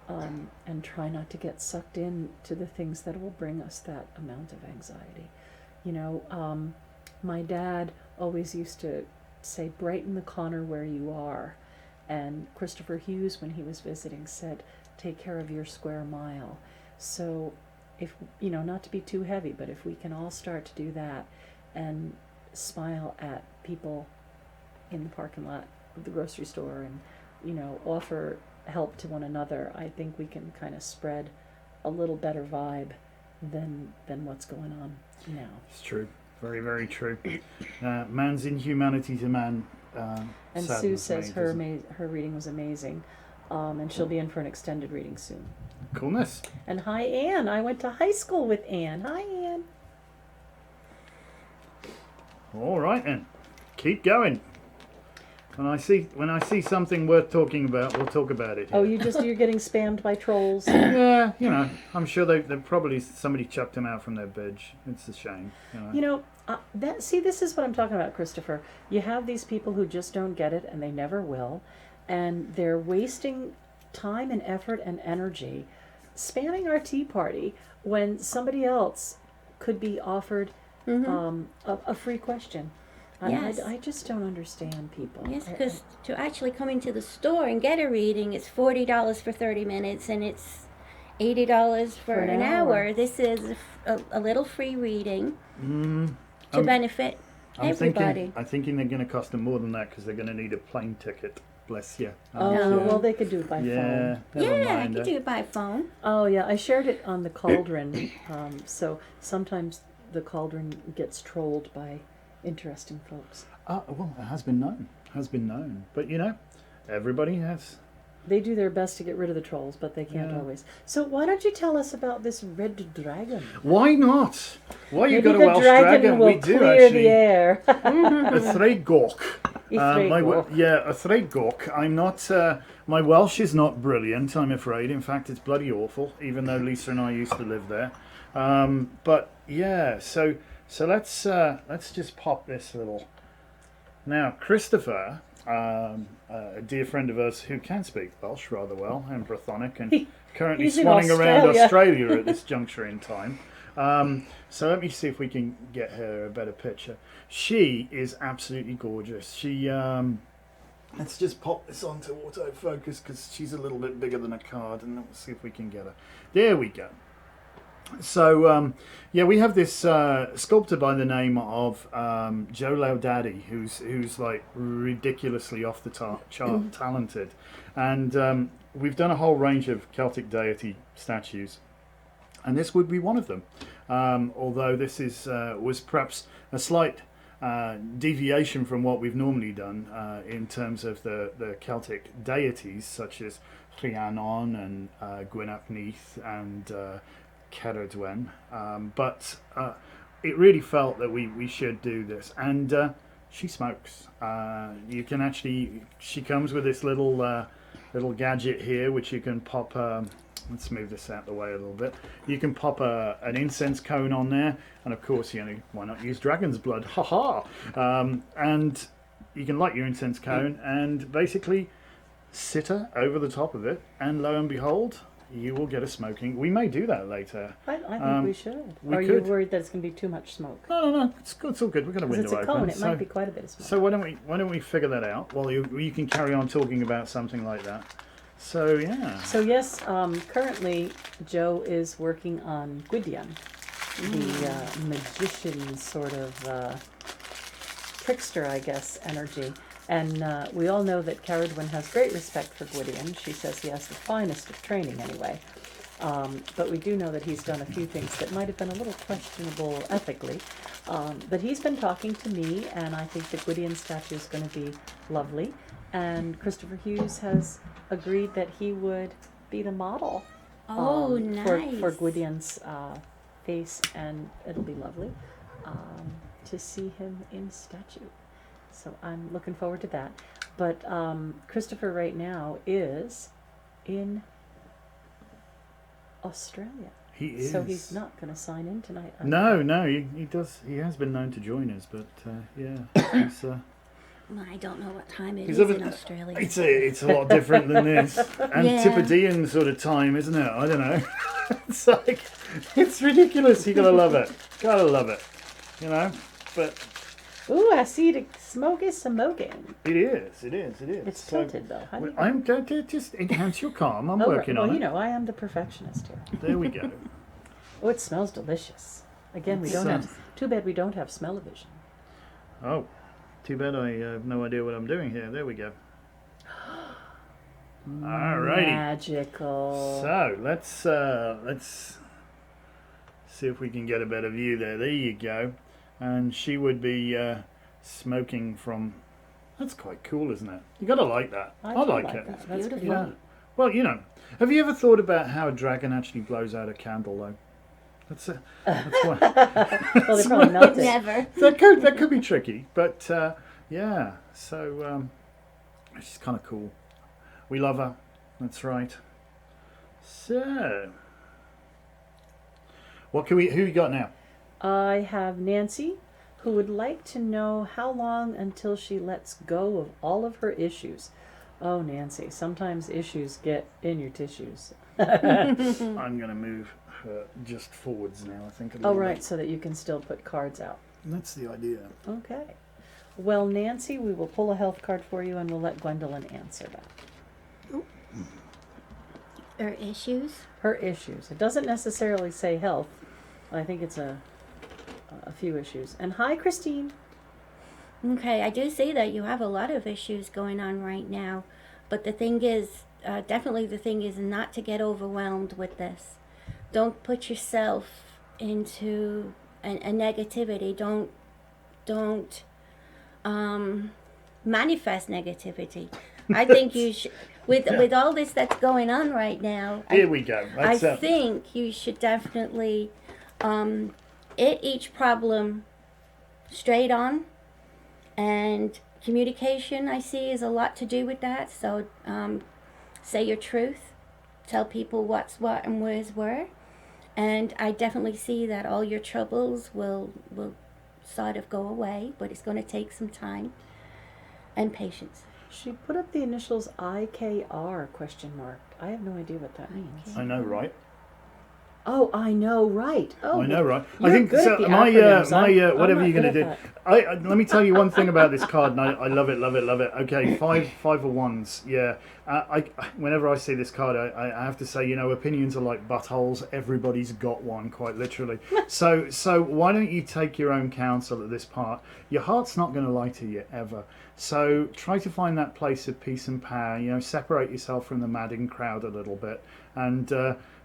and try not to get sucked into the things that will bring us that amount of anxiety. My dad always used to say, brighten the corner where you are. And Christopher Hughes, when he was visiting, said, take care of your square mile. So if, not to be too heavy, but if we can all start to do that and smile at people in the parking lot of the grocery store and, offer help to one another, I think we can kind of spread a little better vibe than what's going on now. It's true. Very, very true. Man's inhumanity to man. And Sue says her reading was amazing, and she'll be in for an extended reading soon. Coolness. And hi, Anne. I went to high school with Anne. Hi, Anne. All right then, keep going. When I see something worth talking about, we'll talk about it. Oh, you're getting spammed by trolls. Yeah, I'm sure they probably somebody chucked them out from their bed. It's a shame. This is what I'm talking about, Christopher. You have these people who just don't get it, and they never will, and they're wasting time and effort and energy spamming our tea party when somebody else could be offered a free question. Yes. I just don't understand people. Yes, because to actually come into the store and get a reading, it's $40 for 30 minutes, and it's $80 for an hour. This is a little free reading to benefit everybody. I'm thinking they're going to cost them more than that because they're going to need a plane ticket. Bless you. Well, they could do it by phone. Yeah, I could do it by phone. Oh, yeah, I shared it on the Cauldron. So sometimes the Cauldron gets trolled by interesting folks. Well, it has been known. But, everybody has. They do their best to get rid of the trolls, but they can't always. So why don't you tell us about this red dragon? Why not? Why you Maybe got a Welsh dragon? Will We do clear actually. The air. A Threigorch. Yeah. A threigwch. I'm not. My Welsh is not brilliant, I'm afraid. In fact, it's bloody awful. Even though Lisa and I used to live there. But yeah, so let's just pop this little. Now, Christopher, a dear friend of ours who can speak Welsh rather well and Brythonic, and currently he's in swanning around Australia. Australia at this juncture in time. So let me see if we can get her a better picture. She is absolutely gorgeous. She, let's just pop this onto autofocus because she's a little bit bigger than a card, and let's see if we can get her. There we go. So yeah, we have this sculptor by the name of Joe Laudati, who's like ridiculously off the chart talented, and we've done a whole range of Celtic deity statues, and this would be one of them. Although this was perhaps a slight deviation from what we've normally done in terms of the Celtic deities such as Rhiannon and Gwynap Neath and Ceridwen, but it really felt that we should do this, and she smokes. You can actually, she comes with this little gadget here, which you can pop. Let's move this out of the way a little bit. You can pop an incense cone on there, and of course, why not use dragon's blood? Ha ha! And you can light your incense cone and basically sit her over the top of it, and lo and behold, you will get a smoking. We may do that later. I think we should. we Are could. you worried that it's going to be too much smoke? No, it's good. It's all good. We've got a Because window it's a open. cone, it might be quite a bit of smoke. So why don't we figure that out while you can carry on talking about something like that. So yeah. So yes, currently Joe is working on Gwydion, the magician sort of trickster, I guess, energy. And we all know that Ceridwen has great respect for Gwydion. She says he has the finest of training anyway. But we do know that he's done a few things that might have been a little questionable ethically. But he's been talking to me, and I think the Gwydion statue is going to be lovely. And Christopher Hughes has agreed that he would be the model Nice. for Gwydion's face, and it'll be lovely to see him in statue. So I'm looking forward to that. But Christopher right now is in Australia. He is. So he's not going to sign in tonight. No, he does. He has been known to join us, but yeah, he's. Well, I don't know what time it He's is of in a- Australia. It's a lot different than this. Antipodean sort of time, isn't it? I don't know. It's like, it's ridiculous. You gotta love it. Gotta love it. But Ooh, I see the smoke is smoking. it is. It's So, tilted though. How do you- I'm going to just enhance your calm. I'm Oh, working well, on it. I am the perfectionist here. There we go. Oh, it smells delicious. Again, we don't have. Too bad we don't have smell-o-vision. Oh, too bad I have no idea what I'm doing here. There we go. Alrighty. Magical. So let's see if we can get a better view there. There you go. And she would be smoking from. That's quite cool, isn't it? You gotta like that. I do like it. That. That's pretty Yeah. neat. Well, have you ever thought about how a dragon actually blows out a candle, though? That's why. Well, they probably melt it. Never. that could be tricky, but yeah. So she's kind of cool. We love her. That's right. So, who you got now? I have Nancy, who would like to know how long until she lets go of all of her issues. Oh, Nancy, sometimes issues get in your tissues. I'm going to move her just forwards now, I think. A Oh, little right, bit. so that you can still put cards out. That's the idea. Okay. Well, Nancy, we will pull a health card for you, and we'll let Gwendolyn answer that. Or issues? Her issues. It doesn't necessarily say health. I think it's a few issues. And hi, Christine. Okay, I do see that you have a lot of issues going on right now. But the thing is, definitely the thing is not to get overwhelmed with this. Don't put yourself into a negativity. Don't manifest negativity. I think you should, with all this that's going on right now. Here we go. I That's think you should definitely hit each problem straight on and communication, I see, is a lot to do with that. So say your truth, tell people what's what and where's where. And I definitely see that all your troubles will sort of go away, but it's going to take some time and patience. She put up the initials IKR question mark. I have no idea what that means. I know, right? Oh, I know, right. Oh, I know, right? You're I think good so. at the My acronyms. I'm whatever not you're going good to at do. that. Let me tell you one thing about this card, and I love it, love it, love it. Okay, five of wands. Yeah, whenever I see this card, I have to say, you know, opinions are like buttholes. Everybody's got one, quite literally. So why don't you take your own counsel at this part? Your heart's not going to lie to you ever. So try to find that place of peace and power. You know, separate yourself from the madding crowd a little bit, and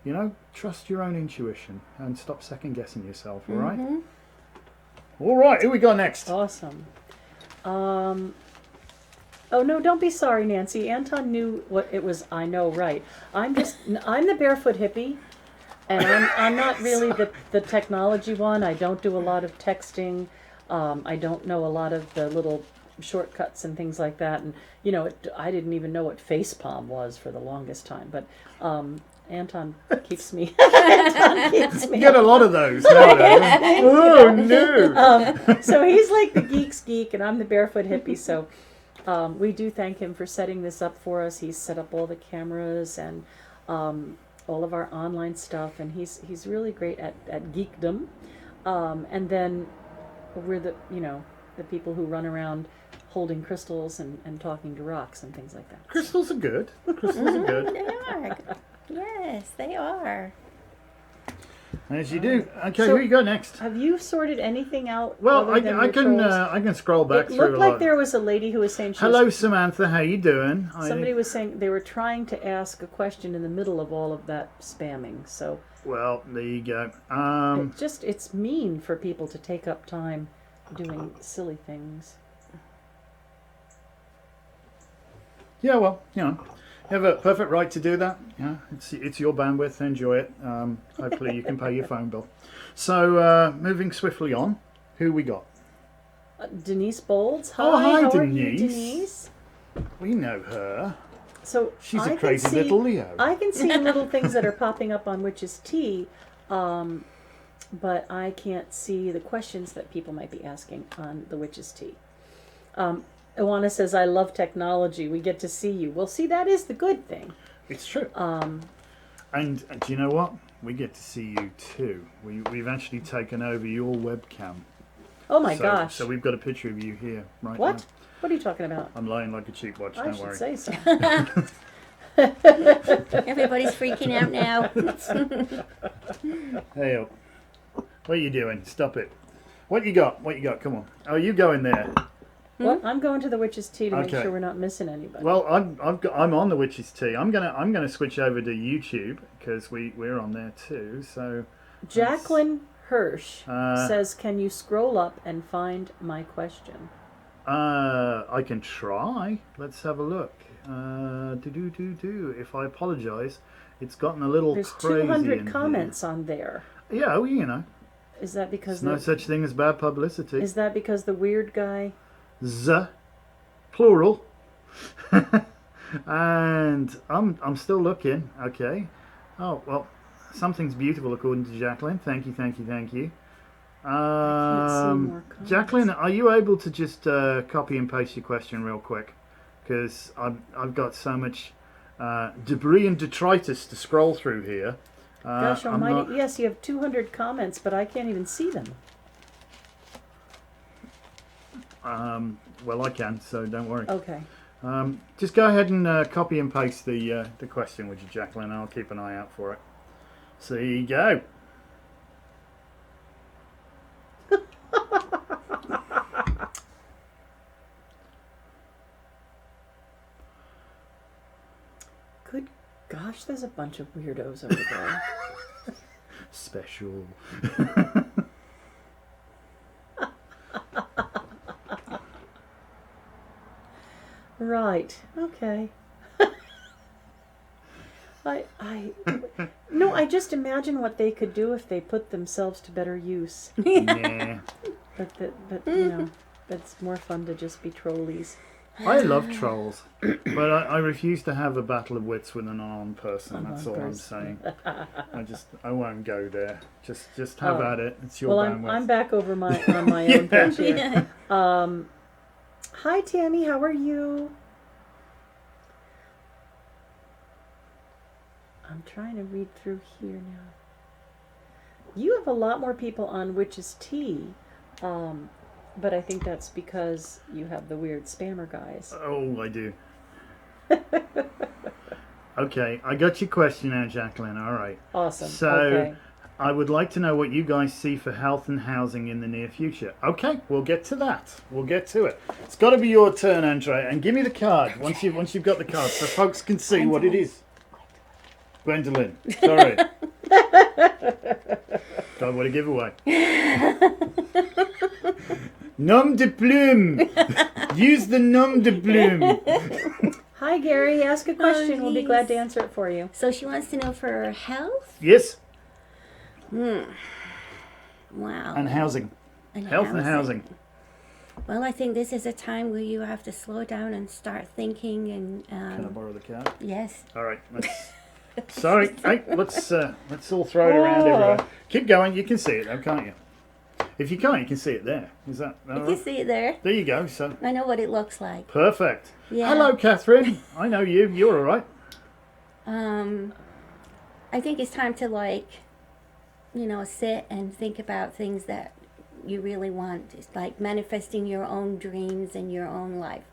you know, trust your own intuition and stop second guessing yourself. All right. All right. Who we got next? Awesome. Oh no, don't be sorry, Nancy. Anton knew what it was. I know, right? I'm the barefoot hippie, and I'm not really the technology one. I don't do a lot of texting. I don't know a lot of the little shortcuts and things like that. And you know, I didn't even know what facepalm was for the longest time. But Anton keeps me. Anton keeps me. You get a lot of those nowadays. Oh no! So he's like the geek's geek, and I'm the barefoot hippie. So we do thank him for setting this up for us. He's set up all the cameras and all of our online stuff, and he's really great at geekdom. And then we're the people who run around holding crystals and talking to rocks and things like that. Crystals are good. Crystals are good. They are. Yes, they are. As you do. Okay, So- who you go next? Have you sorted anything out? Well, other than I your can trolls? I can scroll back It through looked a like lot. there was a lady who was saying she Hello, was, Samantha. How you doing? somebody was saying they were trying to ask a question in the middle of all of that spamming. So Well, there you go. it's mean for people to take up time doing silly things. Yeah, well, you know, you have a perfect right to do that. Yeah, it's your bandwidth. Enjoy it. Hopefully, you can pay your phone bill. So, moving swiftly on, who we got? Denise Bolds. Hi, Oh, hi, how are Denise. you, Denise? We know her. So She's I a can crazy see- little Leo. I can see little things that are popping up on Witch's Tea, but I can't see the questions that people might be asking on the Witch's Tea. Iwana says, I love technology. We get to see you. Well, see, that is the good thing. It's true. And do you know what? We get to see you too. We've actually taken over your webcam. Oh my gosh. So we've got a picture of you here right What? now. What are you talking about? I'm lying like a cheap watch. I Don't should worry. say so. Everybody's freaking out now. Hey, up. What are you doing? Stop it. What you got? What you got? Come on. Oh, you go in there. What? I'm going to the Witch's Tea to make Okay. sure we're not missing anybody. Well, I'm on the Witch's Tea. I'm gonna switch over to YouTube because we're on there too. So Jacqueline Hirsch Uh, says, can you scroll up and find my question? I can try. Let's have a look. If I apologise, it's gotten a little There's crazy. 200 in comments on there. Here. Yeah, well, you know, Is that because there's no such thing as bad publicity. is that because the weird guy? Z, plural. And I'm still looking. Okay. Oh well, something's beautiful according to Jacqueline. Thank you. can't see more comments. Jacqueline, are you able to just copy and paste your question real quick? Because I've got so much debris and detritus to scroll through here. Gosh I'm almighty. not- Yes, you have 200 comments, but I can't even see them. Well, I can, so don't worry. Okay. Just go ahead and copy and paste the question, would you, Jacqueline? I'll keep an eye out for it. So here you go. Good gosh, there's a bunch of weirdos over there. Special. Right. Okay. No, I just imagine what they could do if they put themselves to better use. Yeah. But you know, It's more fun to just be trolleys. I love trolls, but I refuse to have a battle of wits with an unarmed person. That's all I'm saying. I won't go there. Just have at it. It's your Well, bandwidth. I'm back over on my own page here. Yeah. Hi, Tammy. How are you? I'm trying to read through here now. You have a lot more people on Witch's Tea, but I think that's because you have the weird spammer guys. Oh, I do. Okay, I got your question now, Jacqueline. All right. Awesome. So, okay. I would like to know what you guys see for health and housing in the near future. Okay, we'll get to that. We'll get to it. It's got to be your turn, Andre, and give me the card once you've got the card, so folks can see what it is. Gwendolyn, sorry. Don't want to give away. Nom de plume. Use the nom de plume. Hi, Gary. Ask a question. We'll be glad yes. to answer it for you. So she wants to know for her health. Yes, Wow. and housing. And Health and housing. Well, I think this is a time where you have to slow down and start thinking. And Can I borrow the card? yes, All right. Sorry. Hey, let's all throw it around everywhere. Keep going. You can see it, though, can't you? If you can't, you can see it there. Is that all you right? can see it there. There you go. So I know what it looks like. perfect. Yeah. Hello, Catherine. I know you. You're all right. I think it's time to sit and think about things that you really want. It's like manifesting your own dreams and your own life.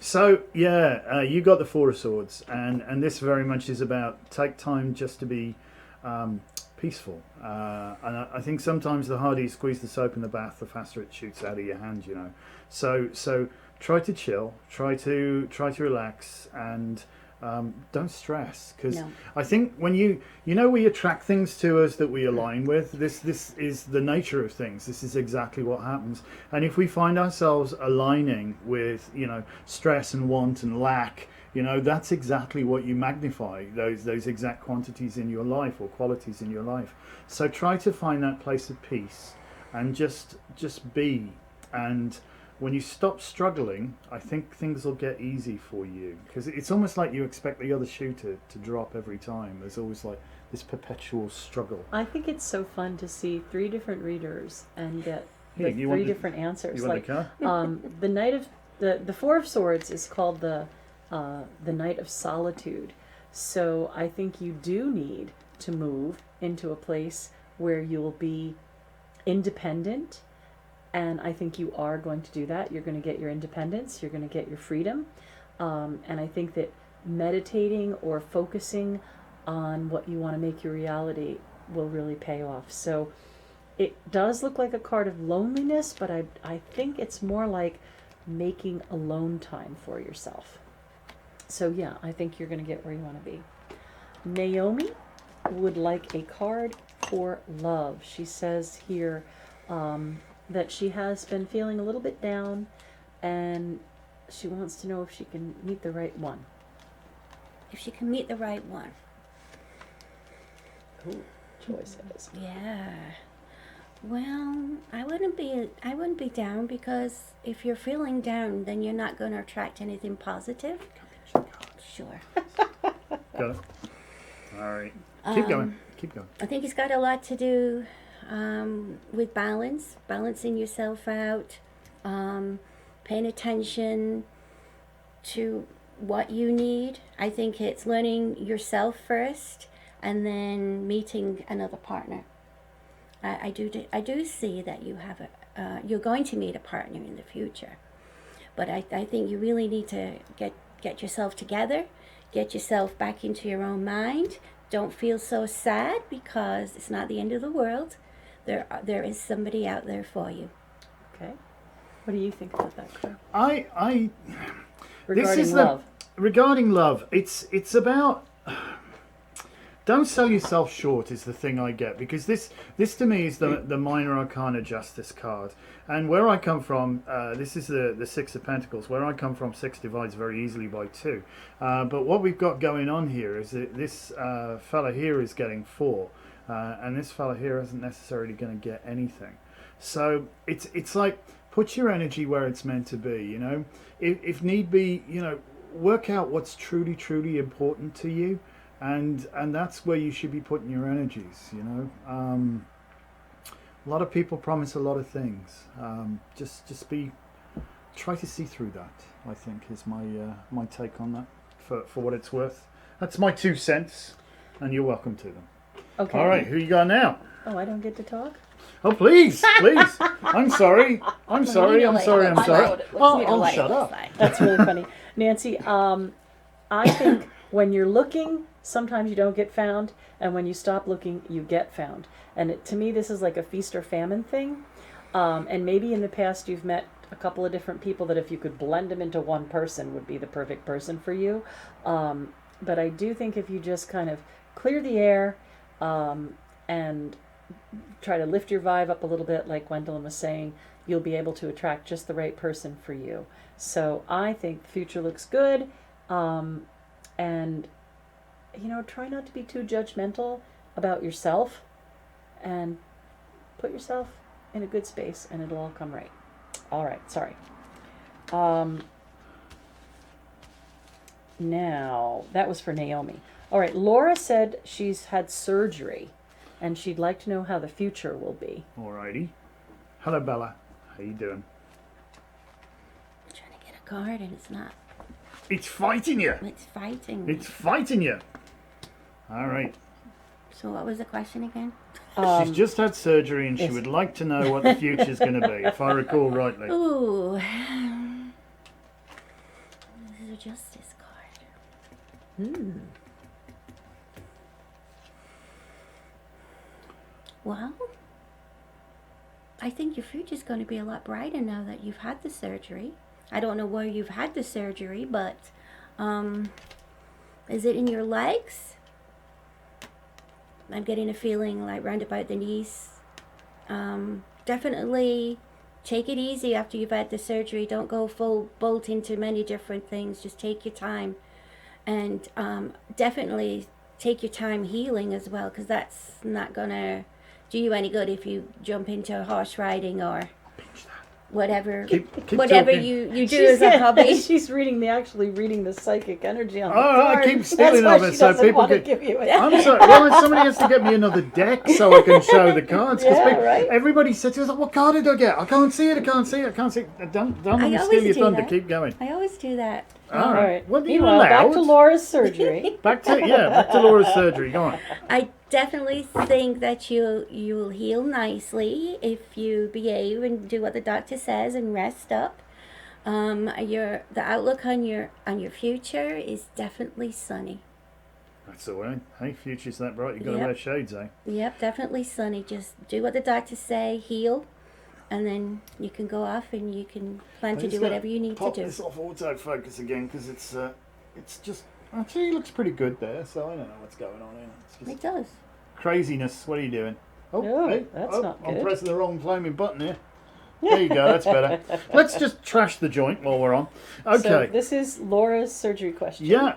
So yeah, you got the Four of Swords, and this very much is about take time just to be peaceful. And I think sometimes the harder you squeeze the soap in the bath, the faster it shoots out of your hand. You know, so try to chill, try to relax, and don't stress, because No. I think when we attract things to us that we align with. This is the nature of things. This is exactly what happens. And if we find ourselves aligning with stress and want and lack, that's exactly what you magnify, those exact quantities in your life or qualities in your life. So try to find that place of peace and just be. And when you stop struggling, I think things will get easy for you, because it's almost like you expect the other shoe to drop every time. There's always like this perpetual struggle. I think it's so fun to see 3 different readers and get Here, the you 3 want the- different answers. You want the card? The Knight of the Four of Swords is called the Knight of Solitude. So I think you do need to move into a place where you'll be independent. And I think you are going to do that. You're going to get your independence. You're going to get your freedom. And I think that meditating or focusing on what you want to make your reality will really pay off. So it does look like a card of loneliness, but I think it's more like making alone time for yourself. So yeah, I think you're going to get where you want to be. Naomi would like a card for love. She says here that she has been feeling a little bit down, and she wants to know if she can meet the right one. If she can meet the right one. Ooh, choices. Yeah. Well, I wouldn't be down, because if you're feeling down, then you're not going to attract anything positive. Sure. Got it. All right. Keep going. Keep going. I think it's got a lot to do with balancing yourself out, paying attention to what you need. I think it's learning yourself first and then meeting another partner. I do see that you're going to meet a partner in the future, but I think you really need to get yourself together, get yourself back into your own mind. Don't feel so sad, because it's not the end of the world. There is somebody out there for you. Okay. What do you think about that, Claire? Regarding love. Regarding love, it's about, don't sell yourself short is the thing I get, because this to me is the minor arcana justice card. And where I come from, this is the Six of Pentacles. Where I come from, 6 divides very easily by 2. But what we've got going on here is that this fella here is getting 4. And this fella here isn't necessarily going to get anything. So it's like put your energy where it's meant to be. If need be, work out what's truly important to you, and that's where you should be putting your energies. A lot of people promise a lot of things. Try to see through that. I think is my take on that. For what it's worth, that's my 2 cents, and you're welcome to them. Okay. All right, who you got now? Oh, I don't get to talk? Oh, please. I'm sorry. I'm sorry. know I'm what sorry. it I'm looks sorry. like. Oh, You know I'll what it shut looks up. like. That's really funny. Nancy, I think when you're looking, sometimes you don't get found, and when you stop looking, you get found. And to me, this is like a feast or famine thing. And maybe in the past you've met a couple of different people that if you could blend them into one person would be the perfect person for you. But I do think if you just kind of clear the air and try to lift your vibe up a little bit, like Gwendolyn was saying, you'll be able to attract just the right person for you. So I think the future looks good. And, try not to be too judgmental about yourself and put yourself in a good space and it'll all come right. All right, sorry. Now, that was for Naomi. All right, Laura said she's had surgery and she'd like to know how the future will be. Alrighty. Hello, Bella. How you doing? I'm trying to get a card and it's not. It's fighting you. It's fighting. It's fighting you. All right. So what was the question again? She's just had surgery and she yes. would like to know what the future's going to be, if I recall rightly. Ooh. This is a justice card. Well, I think your future's going to be a lot brighter now that you've had the surgery. I don't know where you've had the surgery, but is it in your legs? I'm getting a feeling like round about the knees. Definitely take it easy after you've had the surgery. Don't go full bolt into many different things. Just take your time. And definitely take your time healing as well, because that's not going to do you any good if you jump into horse riding or whatever Keep whatever talking. you do as a hobby. She's reading the psychic energy on the Oh, card. I keep stealing That's of why it she so doesn't people want to get. give you it. I'm sorry. Well, somebody has to get me another deck so I can show the cards. 'Cause Yeah, right. Everybody says to us, "What card did I get? I can't see it. I can't see it. I can't see it." Don't let me steal always your do thunder. that. Keep going. I always do that. All right. What are you Meanwhile, back allowed? to Laura's surgery. Back to Laura's surgery. Go on. I definitely think that you'll heal nicely if you behave and do what the doctor says and rest up. The outlook on your future is definitely sunny. That's all right. Hey, future's that bright. You got to Yep. wear shades, eh? Yep, definitely sunny. Just do what the doctors say, heal, and then you can go off and you can plan to do whatever you need to Pop do. this off autofocus again because it's just actually it looks pretty good there. So I don't know what's going on here. It's just It does. craziness. What are you doing? Oh, No, hey, that's not I'm good. pressing the wrong flaming button here. There you go. That's better. Let's just trash the joint while we're on. Okay. So this is Laura's surgery question. Yeah.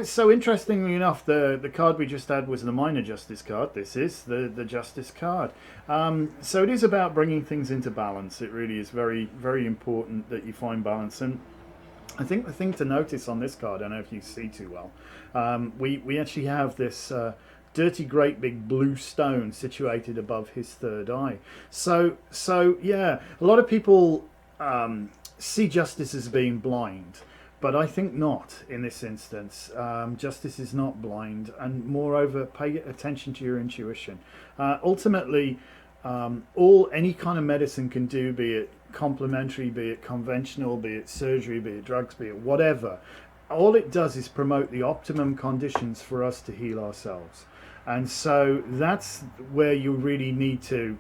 So interestingly enough, the card we just had was the minor justice card. This is the justice card. So it is about bringing things into balance. It really is very, very important that you find balance. And I think the thing to notice on this card, I don't know if you see too well, we actually have this dirty, great big blue stone situated above his third eye. So yeah, a lot of people see justice as being blind. But I think not in this instance. Justice is not blind, and moreover, pay attention to your intuition. Ultimately, any kind of medicine can do, be it complementary, be it conventional, be it surgery, be it drugs, be it whatever. All it does is promote the optimum conditions for us to heal ourselves. And so that's where you really need to,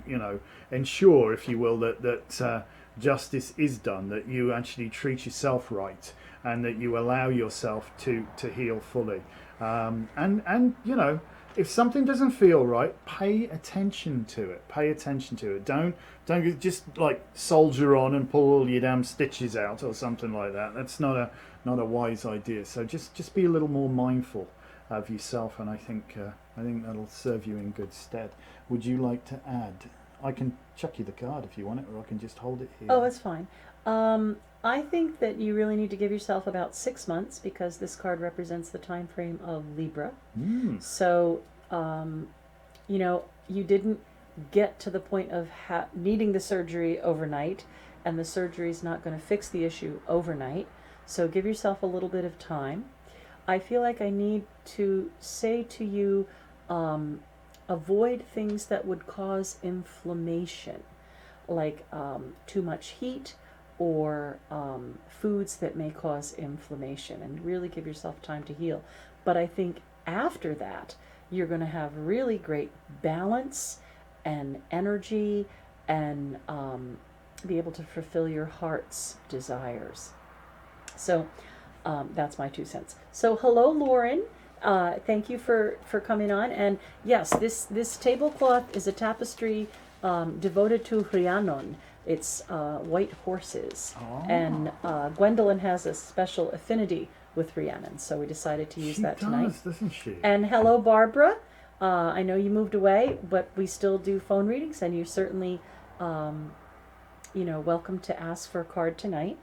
ensure, if you will, that justice is done, that you actually treat yourself right, and that you allow yourself to heal fully. And if something doesn't feel right, pay attention to it. Pay attention to it. Don't just like soldier on and pull all your damn stitches out or something like that. That's not a wise idea. So just be a little more mindful of yourself, and I think that'll serve you in good stead. Would you like to add I can chuck you the card if you want it, or I can just hold it here. Oh, it's fine. I think that you really need to give yourself about 6 months because this card represents the time frame of Libra. So, you didn't get to the point of needing the surgery overnight, and the surgery is not going to fix the issue overnight. So give yourself a little bit of time. I feel like I need to say to you, avoid things that would cause inflammation, like too much heat or foods that may cause inflammation, and really give yourself time to heal. But I think after that, you're going to have really great balance and energy and be able to fulfill your heart's desires. So that's my 2 cents. So hello, Lauren. Thank you for coming on. And yes, this tablecloth is a tapestry devoted to Rhiannon. It's white horses. Oh. And Gwendolyn has a special affinity with Rhiannon, so we decided to use that tonight. Doesn't she? And hello, Barbara. I know you moved away, but we still do phone readings, and you're certainly, welcome to ask for a card tonight.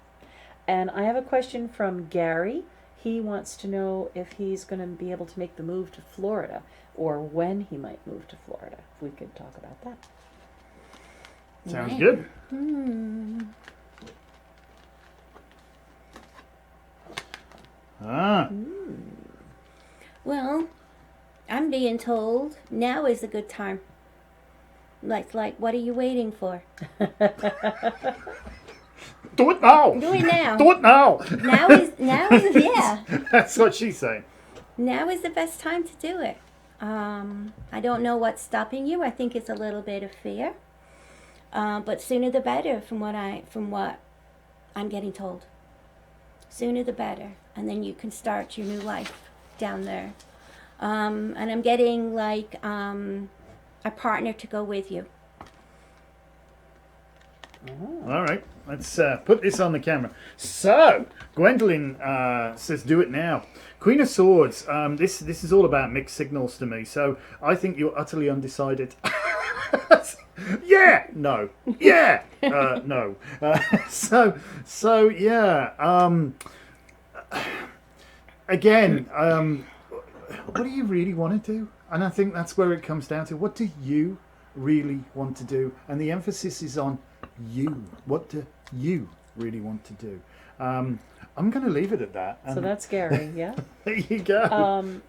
And I have a question from Gary. He wants to know if he's going to be able to make the move to Florida, or when he might move to Florida. If we could talk about that. Sounds Yeah. good. Ah. Well, I'm being told now is a good time. Like, what are you waiting for? Do it now. Do it now. Do it now. Now is yeah. That's what she's saying. Now is the best time to do it. I don't know what's stopping you. I think it's a little bit of fear. But sooner the better, from what I'm getting told. Sooner the better, and then you can start your new life down there. And I'm getting like a partner to go with you. All right, let's put this on the camera. So, Gwendolyn says, do it now. Queen of Swords, this is all about mixed signals to me, so I think you're utterly undecided. Yeah, no. Yeah, no. So yeah. Again, what do you really want to do? And I think that's where it comes down to. What do you really want to do? And the emphasis is on you. What do you really want to do? I'm going to leave it at that. So that's Gary, yeah? There you go.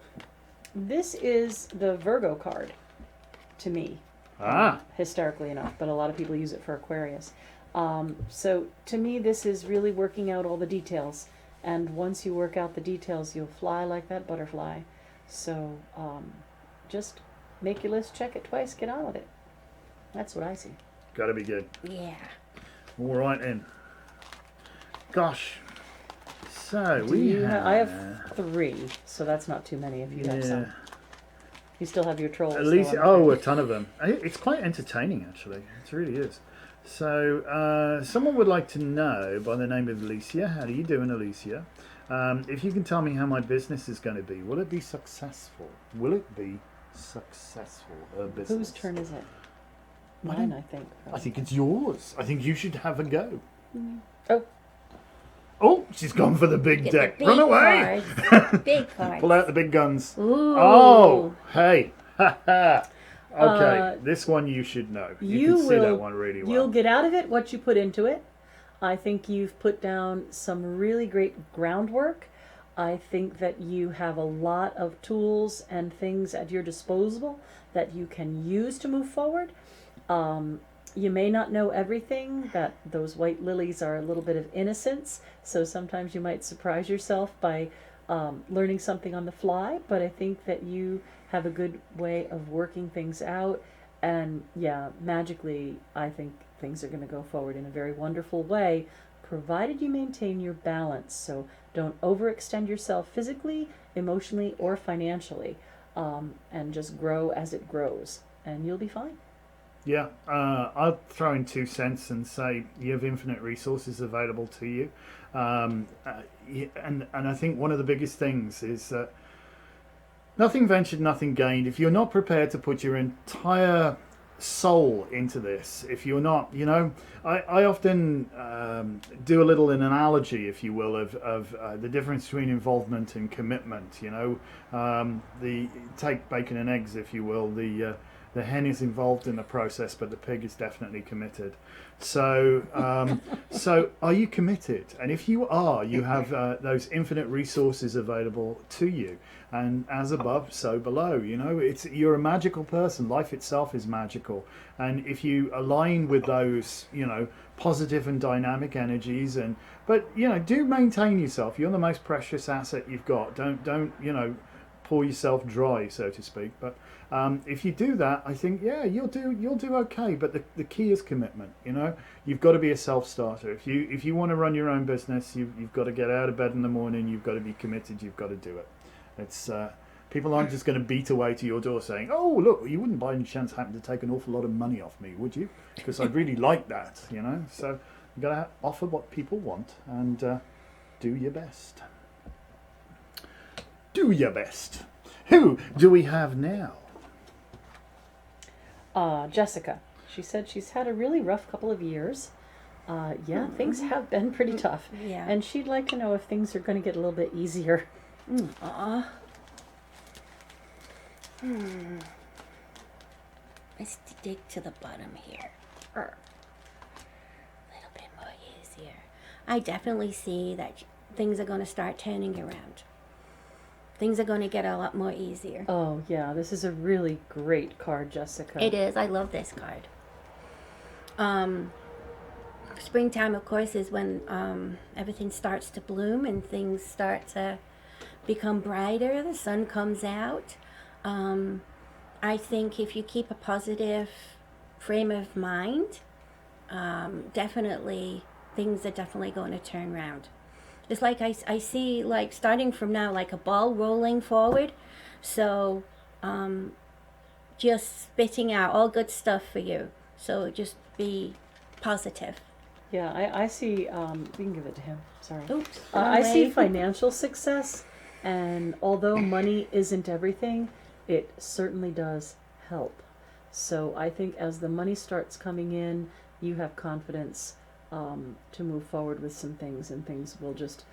This is the Virgo card to me. Hysterically enough, but a lot of people use it for Aquarius. So to me, this is really working out all the details. And once you work out the details, you'll fly like that butterfly. So just make your list, check it twice, get on with it. That's what I see. Gotta be good. Yeah. All right then. Gosh. So I have 3, so that's not too many if you have some. You still have your trolls. At least, a ton of them. It's quite entertaining, actually. It really is. So, someone would like to know, by the name of Alicia, how are you doing, Alicia? If you can tell me how my business is going to be. Will it be successful? Will it be successful, business? Whose turn is it? Mine, I think. I think it's yours. I think you should have a go. Oh. Oh, she's gone for the big Get deck. the big Run away! cards. Big cards. Pull out the big guns. Ooh. Oh, hey. Okay, this one you should know. You can see that one really well. You'll get out of it what you put into it. I think you've put down some really great groundwork. I think that you have a lot of tools and things at your disposal that you can use to move forward. You may not know everything, that those white lilies are a little bit of innocence, so sometimes you might surprise yourself by learning something on the fly, but I think that you have a good way of working things out, and yeah, magically, I think things are going to go forward in a very wonderful way, provided you maintain your balance. So don't overextend yourself physically, emotionally, or financially, and just grow as it grows, and you'll be fine. Yeah, I'll throw in 2 cents and say you have infinite resources available to you. And I think one of the biggest things is that nothing ventured, nothing gained. If you're not prepared to put your entire soul into this, if you're not, I often do a little an analogy, if you will, of the difference between involvement and commitment. The take bacon and eggs, if you will. The hen is involved in the process, but the pig is definitely committed. So, so are you committed? And if you are, you have those infinite resources available to you. And as above, so below. You're a magical person. Life itself is magical. And if you align with those, positive and dynamic energies, but do maintain yourself. You're the most precious asset you've got. Don't pour yourself dry, so to speak. But if you do that, I think you'll do okay. But the key is commitment. You've got to be a self-starter. If you want to run your own business, you've got to get out of bed in the morning. You've got to be committed. You've got to do it. It's people aren't just going to beat away to your door saying, "Oh, look, you wouldn't by any chance happen to take an awful lot of money off me, would you? Because I'd really like that." So you've got to offer what people want and do your best. Do your best. Who do we have now? Jessica. She said she's had a really rough couple of years. Things have been pretty tough. Yeah. And she'd like to know if things are going to get a little bit easier. Let's dig to the bottom here. A little bit more easier. I definitely see that things are going to start turning around. Things are going to get a lot more easier. Oh, yeah. This is a really great card, Jessica. It is. I love this card. Springtime, of course, is when everything starts to bloom and things start to become brighter. The sun comes out. I think if you keep a positive frame of mind, definitely things are definitely going to turn around. It's like I see, like, starting from now, like a ball rolling forward. So just spitting out all good stuff for you. So just be positive. Yeah, I see, we can give it to him, sorry. Oops. I see financial success, and although money isn't everything, it certainly does help. So I think as the money starts coming in, you have confidence to move forward with some things, and things will just,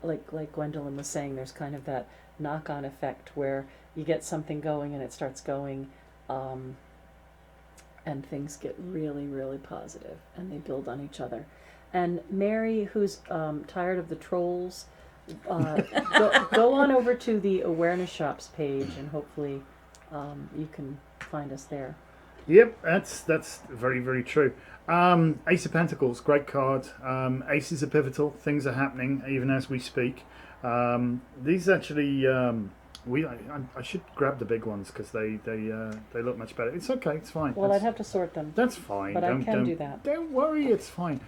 like Gwendolyn was saying, there's kind of that knock-on effect where you get something going and it starts going, and things get really, really positive, and they build on each other. And Mary, who's tired of the trolls, go on over to the Awareness Shops page, and hopefully you can find us there. Yep, that's very, very true. Ace of Pentacles, great card. Aces are pivotal. Things are happening even as we speak. These actually, I should grab the big ones because they look much better. It's okay, it's fine. Well, I'd have to sort them. That's fine. But I can do that. Don't worry, it's fine.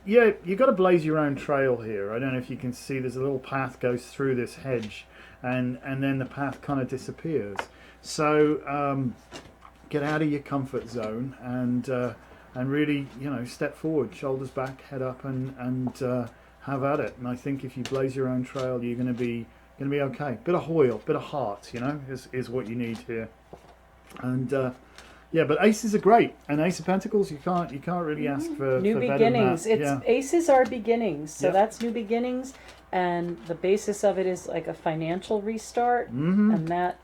You got to blaze your own trail here. I don't know if you can see. There's a little path goes through this hedge, and then the path kind of disappears. So get out of your comfort zone and really, step forward, shoulders back, head up, and have at it. And I think if you blaze your own trail, you're going to be okay. Bit of oil, bit of heart, is what you need here. And but aces are great, and Ace of Pentacles, you can't really ask for new for beginnings. Better than that. Aces are beginnings, so Yep. that's new beginnings, and the basis of it is like a financial restart, Mm-hmm. and that,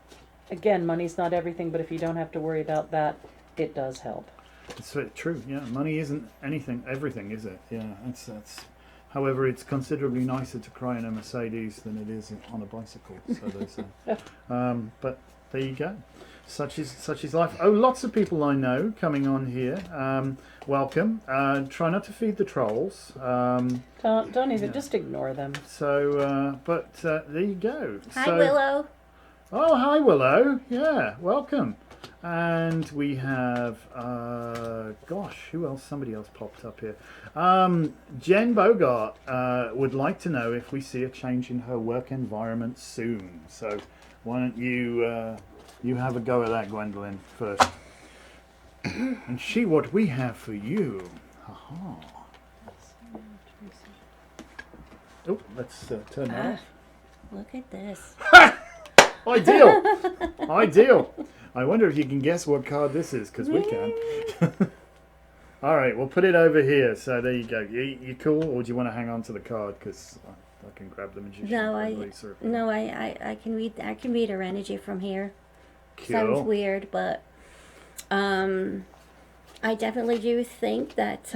again, money's not everything, but if you don't have to worry about that, it does help. It's true. Yeah, money isn't everything, is it? Yeah, that's. However, it's considerably nicer to cry in a Mercedes than it is on a bicycle. So there's but there you go. Such is life. Oh, lots of people I know coming on here. Welcome. Try not to feed the trolls. Don't even, just ignore them. So, there you go. Hi, So- Willow. Oh, hi, Willow. Yeah, welcome. And we have, who else? Somebody else popped up here. Jen Bogart would like to know if we see a change in her work environment soon. So why don't you have a go at that, Gwendolyn, first. And see what we have for you. Aha. Oh, let's turn that off. Look at this. Ideal. Ideal. I wonder if you can guess what card this is, because we can. All right, we'll put it over here. So there you go. You cool, or do you want to hang on to the card? Because I can grab the magician. No, from Lisa. I can read. I can read her energy from here. Cool. Sounds weird, but I definitely do think that.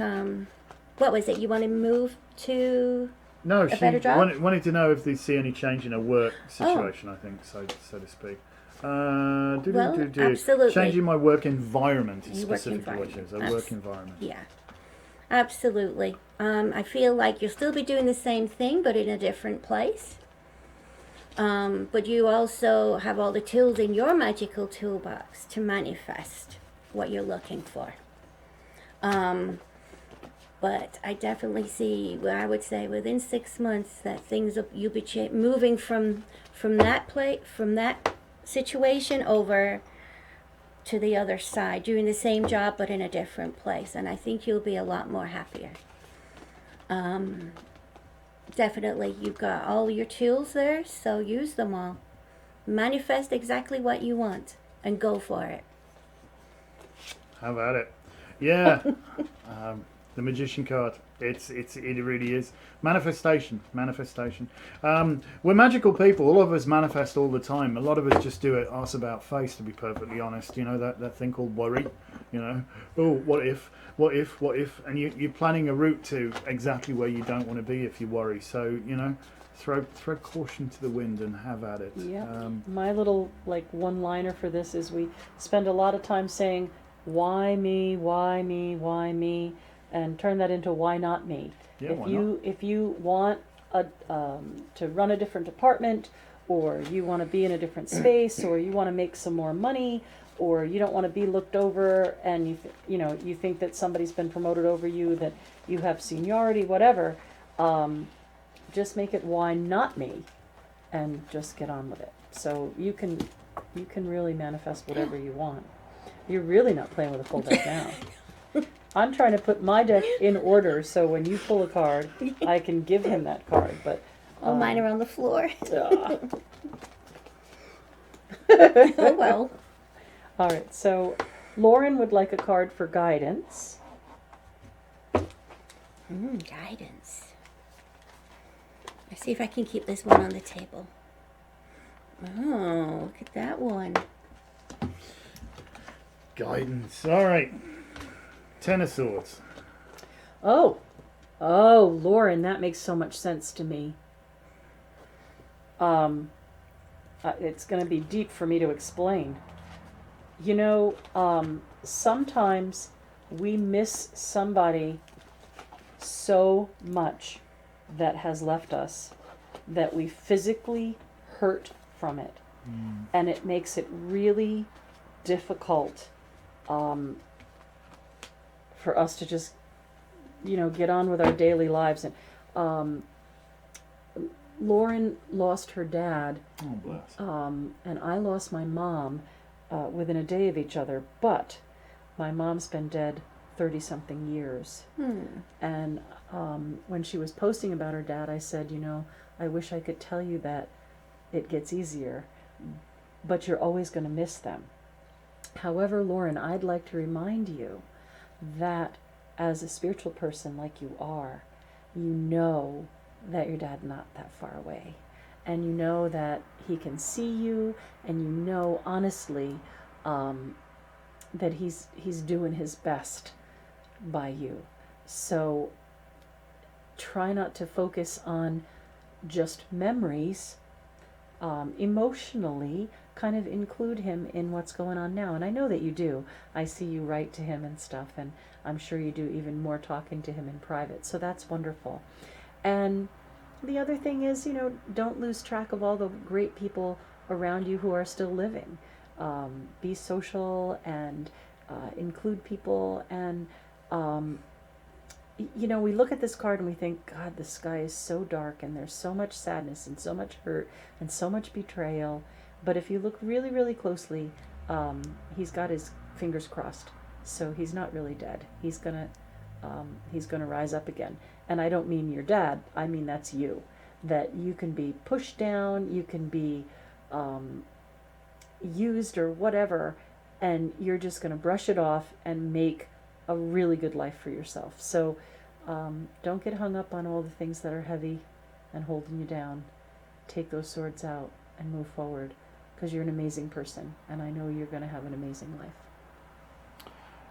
What was it? You want to move to? No, she better job? wanted to know if they see any change in her work situation. I think so to speak. Absolutely. Changing my work environment is Your work specifically what it is. A environment. work environment. Yeah, absolutely. I feel like you'll still be doing the same thing, but in a different place. But you also have all the tools in your magical toolbox to manifest what you're looking for. But I definitely see, I would say within 6 months, that you'll be moving from that situation over to the other side, doing the same job but in a different place, and I think you'll be a lot more happier. Definitely, you've got all your tools there, so use them all. Manifest exactly what you want and go for it. How about it? Yeah. The magician card. It really is manifestation. We're magical people. All of us manifest all the time. A lot of us just do it arse about face, to be perfectly honest. You know, that thing called worry. You know, oh, what if, and you're planning a route to exactly where you don't want to be if you worry. So you know, throw caution to the wind and have at it. Yeah. My little one-liner for this is we spend a lot of time saying, "Why me? Why me? Why me?" and turn that into "Why not me?" Yeah, If you want to run a different department, or you want to be in a different space, or you want to make some more money, or you don't want to be looked over, and you think that somebody's been promoted over you, that you have seniority, whatever, just make it "Why not me?" and just get on with it. So you can really manifest whatever you want. You're really not playing with a full deck now. I'm trying to put my deck in order so when you pull a card, I can give him that card. But All mine are on the floor. Oh well. All right, so Lauren would like a card for guidance. Guidance. Let's see if I can keep this one on the table. Oh, look at that one. Guidance. All right. Ten of Swords. Oh, Lauren, that makes so much sense to me. It's going to be deep for me to explain. You know, sometimes we miss somebody so much that has left us that we physically hurt from it. And it makes it really difficult for us to just, get on with our daily lives. And Lauren lost her dad. Oh, bless. And I lost my mom within a day of each other. But my mom's been dead 30-something years. And when she was posting about her dad, I said, I wish I could tell you that it gets easier, but you're always going to miss them. However, Lauren, I'd like to remind you that as a spiritual person like you are, you know that your dad's not that far away. And you know that he can see you, and you know honestly that he's doing his best by you. So try not to focus on just memories. Emotionally, kind of include him in what's going on now. And I know that you do. I see you write to him and stuff, and I'm sure you do even more talking to him in private. So that's wonderful. And the other thing is, don't lose track of all the great people around you who are still living. Be social and include people. And, we look at this card and we think, God, the sky is so dark and there's so much sadness and so much hurt and so much betrayal. But if you look really, really closely, he's got his fingers crossed. So he's not really dead. He's gonna rise up again. And I don't mean your dad. I mean that's you. That you can be pushed down. You can be used or whatever, and you're just going to brush it off and make a really good life for yourself. So don't get hung up on all the things that are heavy and holding you down. Take those swords out and move forward, because you're an amazing person, and I know you're going to have an amazing life.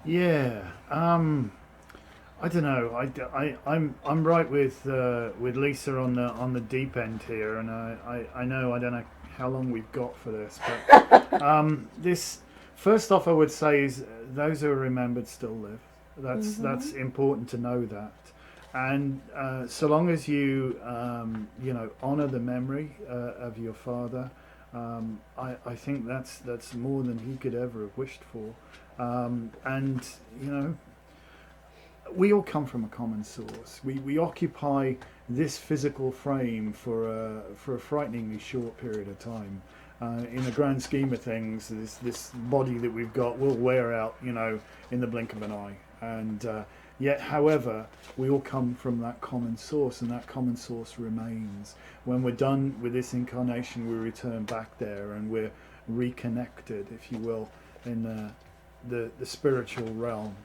Yeah. I don't know. I'm right with Lisa on the deep end here, and I know I don't know how long we've got for this, but this first off I would say is those who are remembered still live. That's important to know that, and so long as you honor the memory of your father, I think that's more than he could ever have wished for, and we all come from a common source. We occupy this physical frame for a frighteningly short period of time. In the grand scheme of things, this body that we've got will wear out, in the blink of an eye. And yet, however, we all come from that common source, and that common source remains. When we're done with this incarnation, we return back there, and we're reconnected, if you will, in the spiritual realm.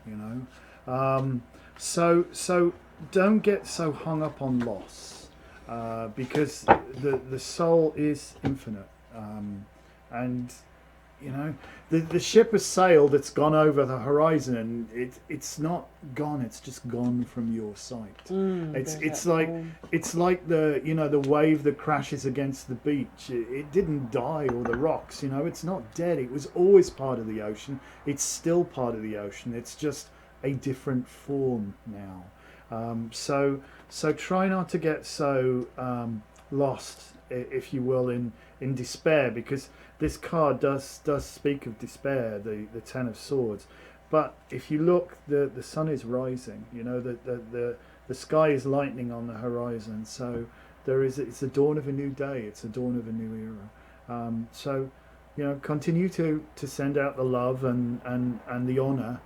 So don't get so hung up on loss, because the soul is infinite, and the ship has sailed. It's gone over the horizon, and it's not gone. It's just gone from your sight. It's like the wave that crashes against the beach. It didn't die, or the rocks. It's not dead. It was always part of the ocean. It's still part of the ocean. It's just a different form now. So try not to get so lost, if you will, in despair, because this card does speak of despair, the Ten of Swords. But if you look, the sun is rising. The sky is lightening on the horizon. So it's the dawn of a new day. It's the dawn of a new era. So continue to send out the love and the honor.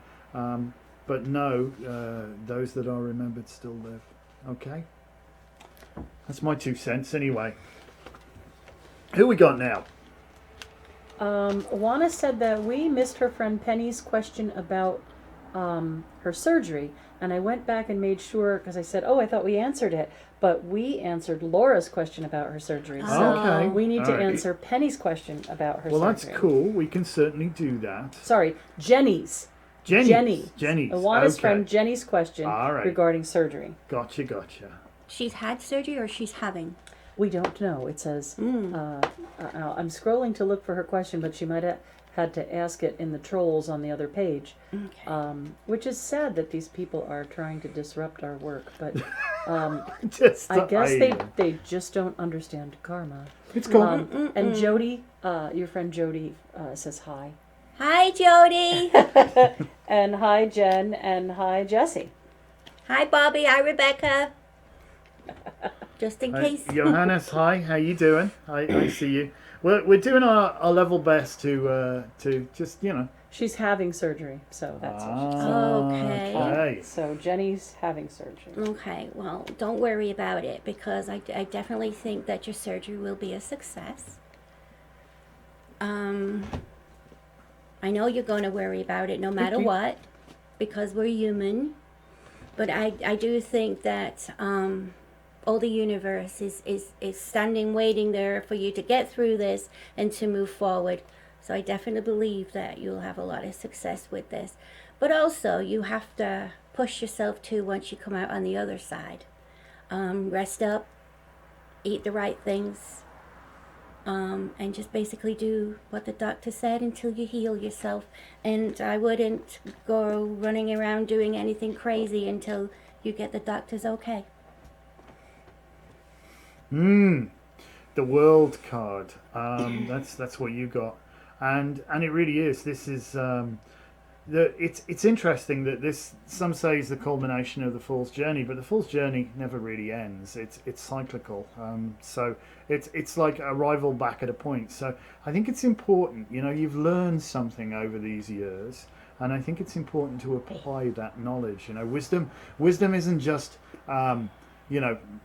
But no, those that are remembered still live. Okay? That's my 2 cents anyway. Who we got now? Juana said that we missed her friend Penny's question about her surgery. And I went back and made sure, because I said, I thought we answered it. But we answered Laura's question about her surgery. So Okay. we need All to right. answer Penny's question about her Well, surgery. that's cool. We can certainly do that. Sorry, Jenny's. Jenny's. Juana's Okay. friend Jenny's question All right. regarding surgery. Gotcha. She's had surgery or she's having? We don't know. It says, I'm scrolling to look for her question, but she might have had to ask it in the trolls on the other page, Okay. which is sad that these people are trying to disrupt our work. But I guess they just don't understand karma. It's cool. And Jody, your friend Jody, says hi. Hi, Jody. And hi, Jen, and hi, Jesse. Hi, Bobby. Hi, Rebecca. Just in case. Johannes, hi. How you doing? I see you. We're doing our level best to just She's having surgery, so that's what she said. Okay. Okay. So Jenny's having surgery. Okay, well, don't worry about it, because I definitely think that your surgery will be a success. I know you're going to worry about it no matter what, because we're human. But I do think that all the universe is standing waiting there for you to get through this and to move forward. So I definitely believe that you'll have a lot of success with this. But also, you have to push yourself too once you come out on the other side. Rest up, eat the right things, and just basically do what the doctor said until you heal yourself. And I wouldn't go running around doing anything crazy until you get the doctor's okay. The World card. That's what you got, and it really is. This is it's interesting that this, some say, is the culmination of the Fool's Journey, but the Fool's Journey never really ends. It's cyclical. So it's like arrival back at a point. So I think it's important. You've learned something over these years, and I think it's important to apply that knowledge. Wisdom isn't just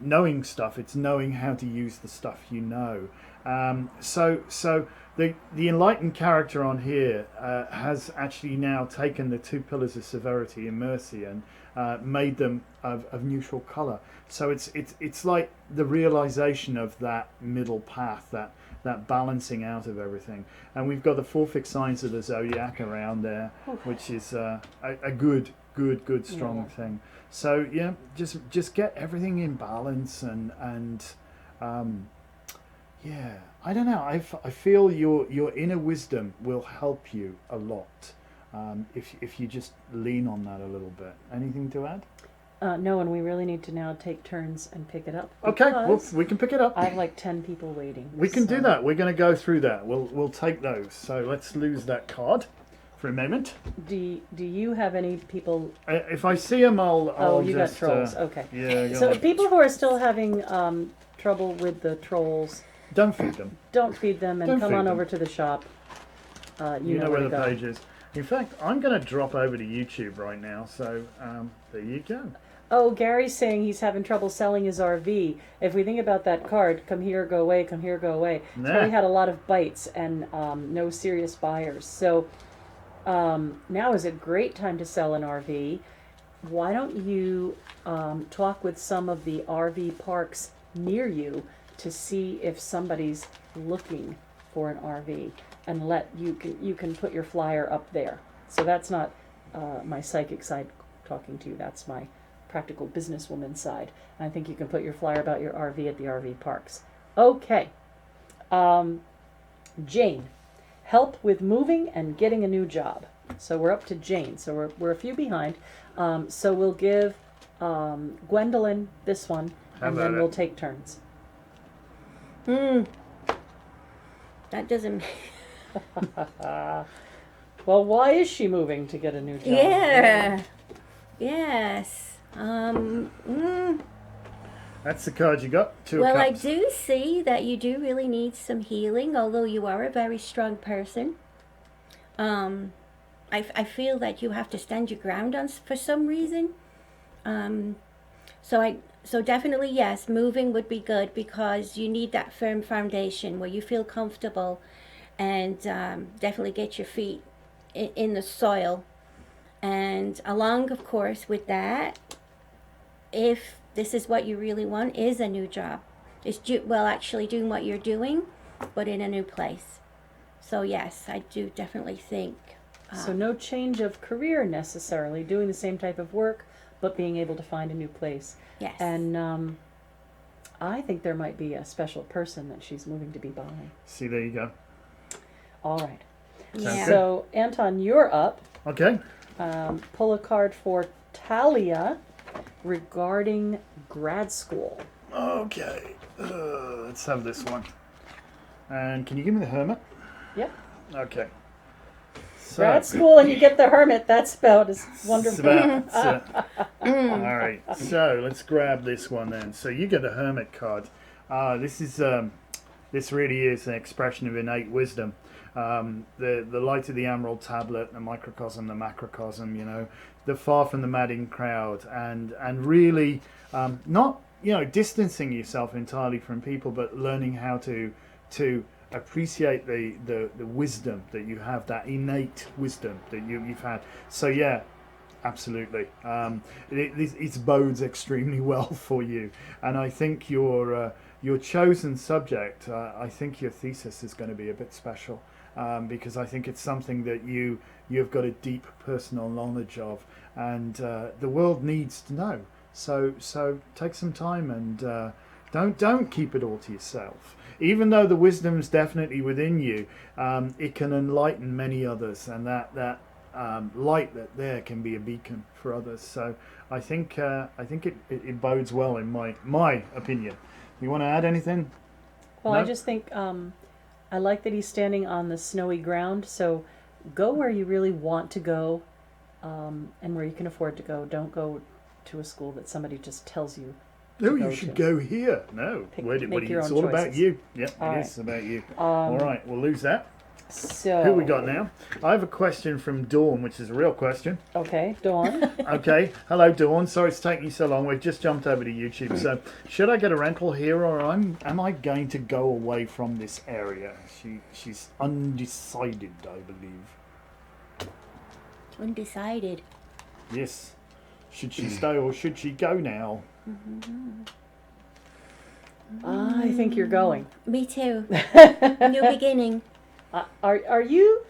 knowing stuff. It's knowing how to use the stuff you know. So the enlightened character on here has actually now taken the two pillars of severity and mercy and made them of neutral color. So it's like the realization of that middle path, that balancing out of everything. And we've got the four fixed signs of the zodiac around there, which is a good strong thing. So yeah, just get everything in balance and yeah, I don't know. I feel your inner wisdom will help you a lot if you just lean on that a little bit. Anything to add? No, and we really need to now take turns and pick it up. Okay, well, because we can pick it up. I have like 10 people waiting. We can do so- that. We're going to go through that. We'll take those. So let's lose that card for a moment. Do you have any people? If I see them, I'll Oh, you just, got trolls. Okay. Yeah. go So on. people who are still having trouble with the trolls, Don't feed them. don't feed them and Don't come feed on them. over to the shop. You know where to the go. page is. In fact, I'm going to drop over to YouTube right now. So there you go. Oh, Gary's saying he's having trouble selling his RV. If we think about that card, come here, go away, come here, go away. It's Nah. probably had a lot of bites and no serious buyers. So now is a great time to sell an RV. Why don't you talk with some of the RV parks near you to see if somebody's looking for an RV, and you can put your flyer up there. So that's not my psychic side talking to you. That's my practical businesswoman side. And I think you can put your flyer about your RV at the RV parks. Okay. Jane, help with moving and getting a new job. So we're up to Jane. So we're a few behind. So we'll give Gwendolyn this one, How and then about we'll it? take turns. That doesn't. Well, why is she moving to get a new job? Yeah. Yes. That's the card you got. Two Well, of I cups. do see that you do really need some healing, although you are a very strong person. I feel that you have to stand your ground for some reason. So definitely yes, moving would be good because you need that firm foundation where you feel comfortable, and definitely get your feet in the soil. And along, of course, with that, if this is what you really want, is a new job. It's actually doing what you're doing, but in a new place. So yes, I do definitely think. So no change of career necessarily, doing the same type of work, but being able to find a new place. Yes. And I think there might be a special person that she's moving to be by. See, there you go. All right. Yeah. So Anton, you're up. Okay. Pull a card for Talia regarding grad school. Okay. Let's have this one. And can you give me the Hermit? Yep. Okay. So, Grad school and you get the Hermit. That's about as it's wonderful. about, all right. So let's grab this one then. So you get the Hermit card. This really is an expression of innate wisdom. The light of the emerald tablet, the microcosm, the macrocosm, the far from the madding crowd, and really not distancing yourself entirely from people, but learning how to appreciate the wisdom that you have, that innate wisdom that you've had. So yeah, absolutely, it bodes extremely well for you, and I think your chosen subject, I think your thesis is going to be a bit special. Because I think it's something that you've got a deep personal knowledge of, and the world needs to know. So take some time and don't keep it all to yourself. Even though the wisdom's definitely within you, it can enlighten many others, and that light that there can be a beacon for others. So I think it bodes well in my opinion. You want to add anything? Well, No? I just think I like that he's standing on the snowy ground. So go where you really want to go, and where you can afford to go. Don't go to a school that somebody just tells you. No, go you should to. go here. No, Make your it's own all about choices. you. Yep, All it right. is about you. All right, we'll lose that. So Who we got now? I have a question from Dawn, which is a real question. Okay, Dawn. Okay, hello Dawn. Sorry it's taking you so long. We've just jumped over to YouTube. So, should I get a rental here, or am I going to go away from this area? She's undecided, I believe. Undecided. Yes. Should she stay or should she go now? I think you're going. Me too. New beginning. Are you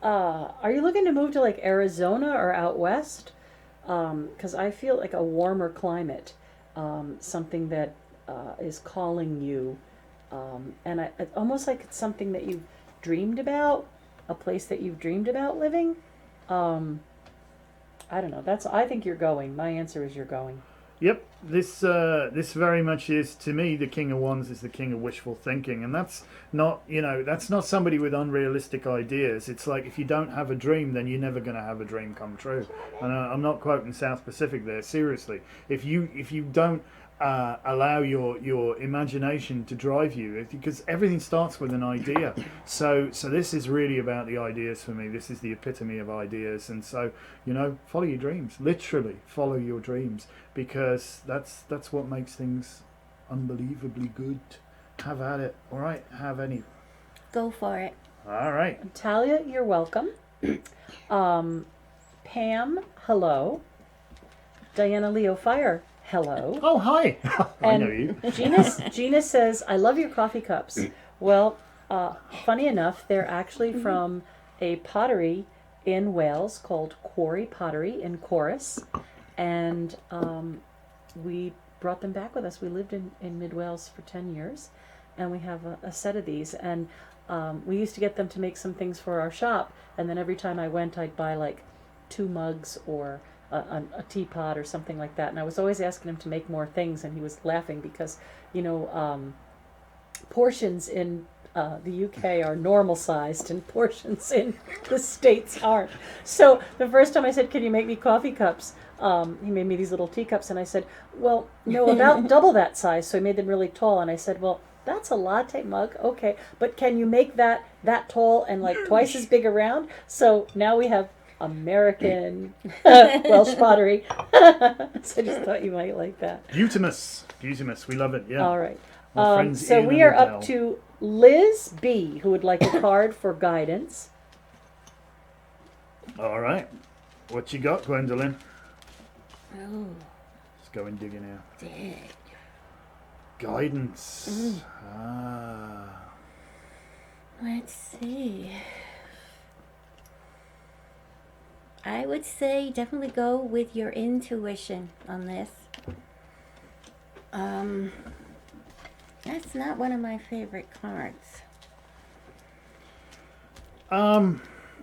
looking to move to like Arizona or out west? Because I feel like a warmer climate, something that is calling you, and it's almost like it's something that you've dreamed about, a place that you've dreamed about living. I don't know. I think you're going. My answer is you're going. Yep, this very much is, to me, the King of Wands is the king of wishful thinking, and that's not somebody with unrealistic ideas. It's like if you don't have a dream, then you're never going to have a dream come true. And I'm not quoting South Pacific there. Seriously, if you don't allow your imagination to drive you, because everything starts with an idea. So this is really about the ideas for me. This is the epitome of ideas, and so follow your dreams. Literally, follow your dreams, because that's what makes things unbelievably good. Have at it. All right, have any. Go for it. All right. Talia, you're welcome. Pam, hello. Diana Leo Fire, hello. Oh, hi. I And know you. Gina says, I love your coffee cups. Well, funny enough, they're actually from a pottery in Wales called Quarry Pottery in Corus. And we brought them back with us. We lived in Mid Wales for 10 years, and we have a set of these. And we used to get them to make some things for our shop. And then every time I went, I'd buy like 2 mugs or a teapot or something like that. And I was always asking him to make more things, and he was laughing because, portions in the UK are normal sized and portions in the States aren't. So the first time I said, can you make me coffee cups? He made me these little teacups, and I said, well, no, about double that size. So he made them really tall, and I said, well, that's a latte mug, okay, but can you make that tall and like twice as big around? So now we have American Welsh pottery. So I just thought you might like that. Beautimus. We love it. Yeah. All right. My friends So Ian we and are up Adele. to Liz B, who would like a card for guidance. All right. What you got, Gwendolyn? Oh, Let's go and dig in now. dead. Guidance. Ah. Let's see. I would say definitely go with your intuition on this. That's not one of my favorite cards.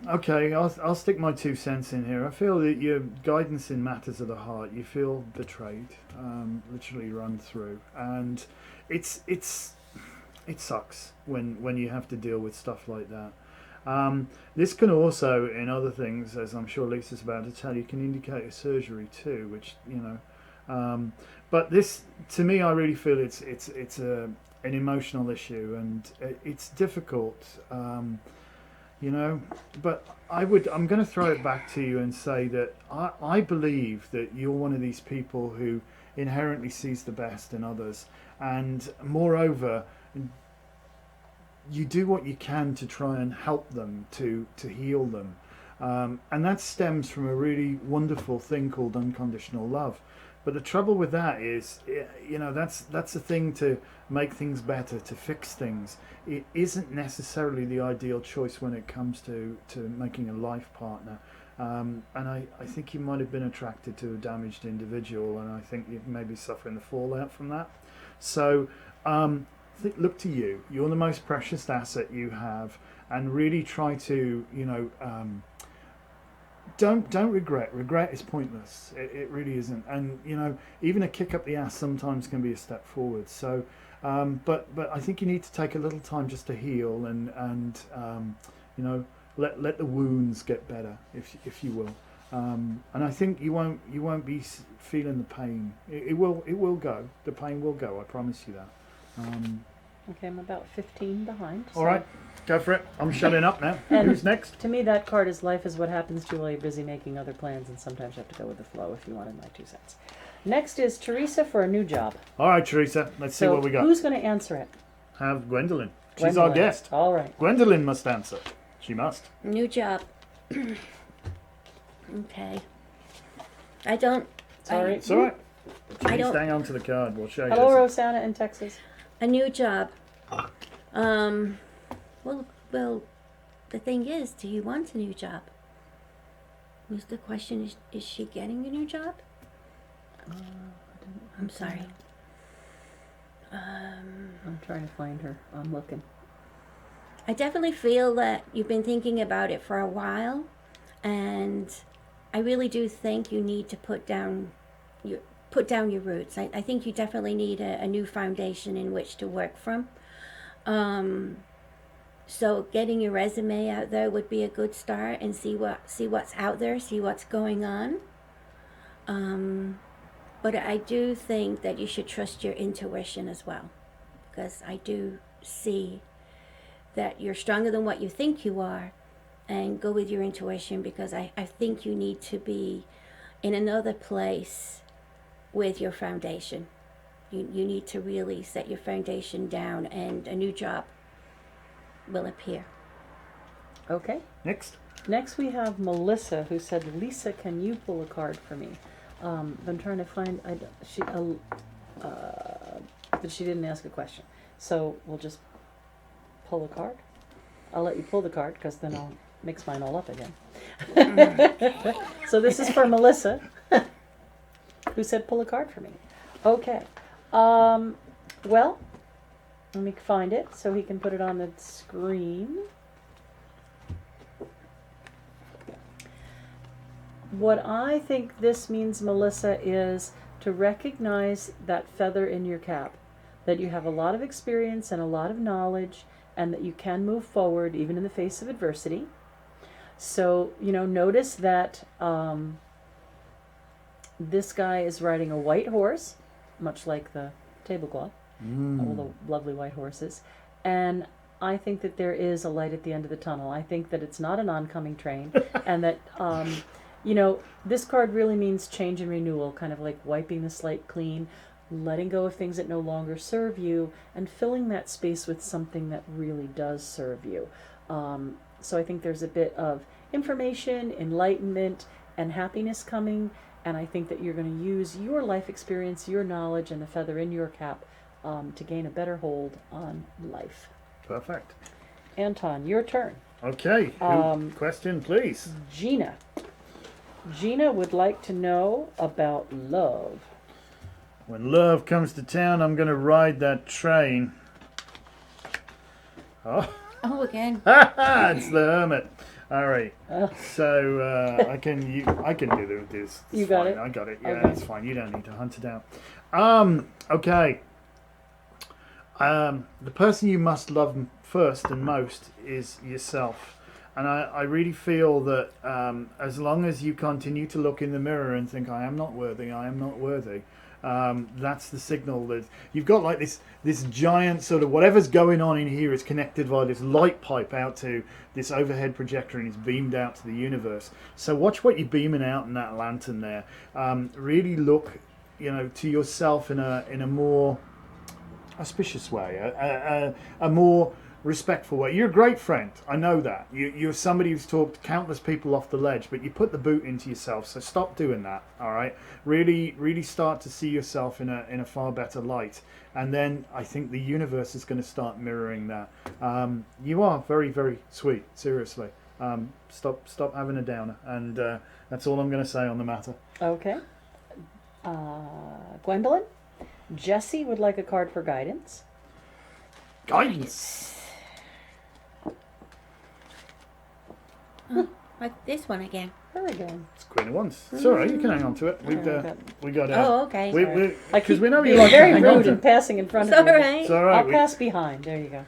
Okay, I'll stick my 2 cents in here. I feel that your guidance in matters of the heart, you feel betrayed, literally run through, and it sucks when you have to deal with stuff like that. This can also, in other things, as I'm sure Lisa's about to tell you, can indicate a surgery too, which but this, to me, I really feel it's an emotional issue, and it's difficult. But I'm going to throw it back to you and say that I believe that you're one of these people who inherently sees the best in others, and moreover, you do what you can to try and help them, to heal them, and that stems from a really wonderful thing called unconditional love. But the trouble with that is, that's a thing to make things better, to fix things. It isn't necessarily the ideal choice when it comes to making a life partner. And I think you might have been attracted to a damaged individual, and I think you may be suffering the fallout from that. So look to you. You're the most precious asset you have, and really try to, don't regret. Regret is pointless. It really isn't. And even a kick up the ass sometimes can be a step forward. So, but I think you need to take a little time just to heal and let the wounds get better, if you will. And I think you won't be feeling the pain. It will go. The pain will go. I promise you that. Okay, I'm about 15 behind. All right. Go for it. I'm shutting up now. And- Who's next? To me, that card is life is what happens to you while you're busy making other plans, and sometimes you have to go with the flow if you wanted my 2 cents. Next is Teresa for a new job. All right, Teresa. Let's see So what we got. who's going to answer it? Have Gwendolyn. She's our Gwendolyn. guest. All right. Gwendolyn must answer. She must. New job. Okay. I don't. Sorry. It's all right. I Please don't- hang on to the card. We'll show you. Hello, this. Rosanna in Texas. A new job. Well, the thing is, do you want a new job? Was the question, is she getting a new job? I'm sorry. I'm trying to find her. I'm looking. I definitely feel that you've been thinking about it for a while, and I really do think you need to put down your roots. I think you definitely need a new foundation in which to work from. So getting your resume out there would be a good start, and see what's out there, see what's going on. But I do think that you should trust your intuition as well, because I do see that you're stronger than what you think you are, and go with your intuition, because I think you need to be in another place with your foundation. You need to really set your foundation down, and a new job will appear. Okay. Next. Next we have Melissa, who said, "Lisa, can you pull a card for me?" I'm trying to find. But she didn't ask a question, so we'll just pull a card. I'll let you pull the card because then I'll mix mine all up again. So this is for Melissa, who said, "Pull a card for me." Okay. Well, let me find it so he can put it on the screen. What I think this means, Melissa, is to recognize that feather in your cap, that you have a lot of experience and a lot of knowledge, and that you can move forward even in the face of adversity. So, notice that this guy is riding a white horse, much like the tablecloth, all the lovely white horses. And I think that there is a light at the end of the tunnel. I think that it's not an oncoming train, and that this card really means change and renewal, kind of like wiping the slate clean, letting go of things that no longer serve you, and filling that space with something that really does serve you. So I think there's a bit of information, enlightenment, and happiness coming, and I think that you're going to use your life experience, your knowledge, and the feather in your cap to gain a better hold on life. Perfect. Anton, your turn. Okay. Question, please. Gina. Gina would like to know about love. When love comes to town, I'm going to ride that train. Oh, Again. it's the hermit. All right. So I can do this. It's You got fine. it? I got it. Yeah, Okay. it's fine. You don't need to hunt it down. Okay. The person you must love first and most is yourself. And I really feel that as long as you continue to look in the mirror and think, I am not worthy, that's the signal that you've got, like this giant sort of whatever's going on in here is connected via this light pipe out to this overhead projector and is beamed out to the universe. So watch what you're beaming out in that lantern there. Really look, to yourself in a more auspicious way, a more respectful way. You're a great friend. I know that. You're somebody who's talked countless people off the ledge, but you put the boot into yourself. So stop doing that. All right. Really start to see yourself in a far better light, and then I think the universe is going to start mirroring that. You are very, very sweet. Seriously. Stop having a downer, and that's all I'm going to say on the matter. Okay. Gwendolyn? Jesse would like a card for guidance. Guidance. Like this one again. Her again. It's Queen of Wands. It's all right. You can hang on to it. We got. Oh, okay. Because we know you Being like to very hang on rude to and it. passing in front It's of all you. right. It's all right. I'll pass behind. There you go.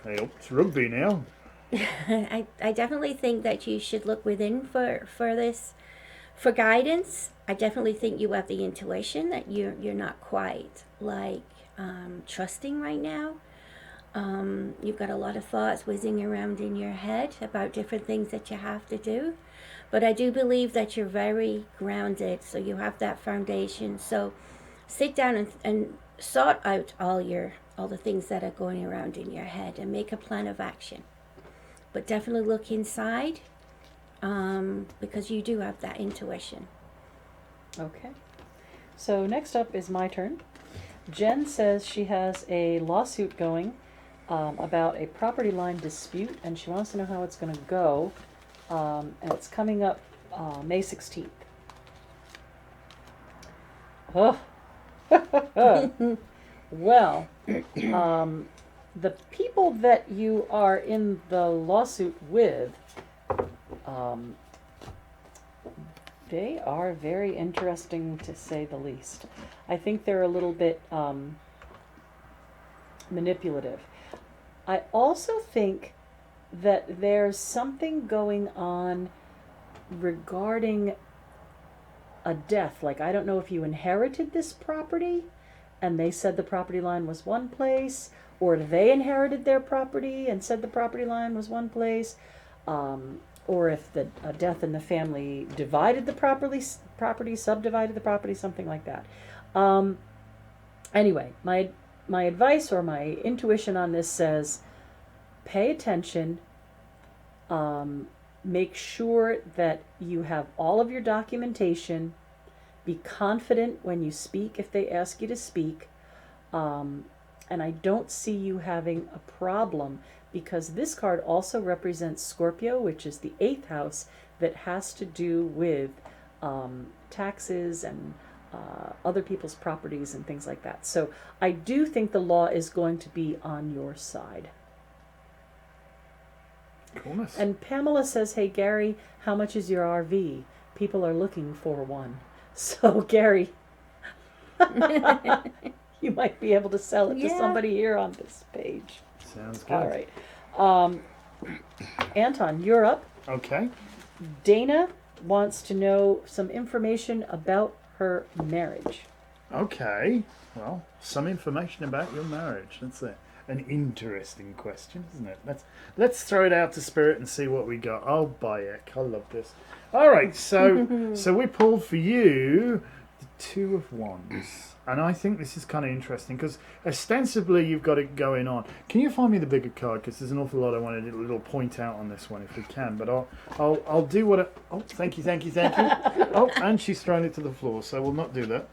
Hey, it's rugby now. I definitely think that you should look within for this, for guidance. I definitely think you have the intuition that you're not quite like trusting right now. You've got a lot of thoughts whizzing around in your head about different things that you have to do. But I do believe that you're very grounded, so you have that foundation. So sit down and sort out all the things that are going around in your head and make a plan of action. But definitely look inside, because you do have that intuition. Okay. So next up is my turn. Jen says she has a lawsuit going about a property line dispute, and she wants to know how it's going to go. And it's coming up May 16th. Oh. Well, the people that you are in the lawsuit with, they are very interesting, to say the least. I think they're a little bit manipulative. I also think that there's something going on regarding a death. Like, I don't know if you inherited this property and they said the property line was one place, or they inherited their property and said the property line was one place, or if a death in the family divided the property, subdivided the property, something like that. Anyway, my advice or my intuition on this says, pay attention, make sure that you have all of your documentation, be confident when you speak if they ask you to speak, and I don't see you having a problem, because this card also represents Scorpio, which is the 8th house, that has to do with taxes and other people's properties and things like that. So I do think the law is going to be on your side. Coolness. And Pamela says, hey, Gary, how much is your RV? People are looking for one. So, Gary, you might be able to sell it to somebody here on this page. Sounds good. All right. Anton, you're up. Okay. Dana wants to know some information about her marriage. Okay. Well, some information about your marriage. That's an interesting question, isn't it? Let's throw it out to Spirit and see what we got. Oh, Bayek, I love this. All right, so we pulled for you the Two of Wands, and I think this is kind of interesting because ostensibly you've got it going on. Can you find me the bigger card? Because there's an awful lot I wanted to little point out on this one if we can. But I'll do what. Oh, thank you. Oh, and she's thrown it to the floor, so we'll not do that.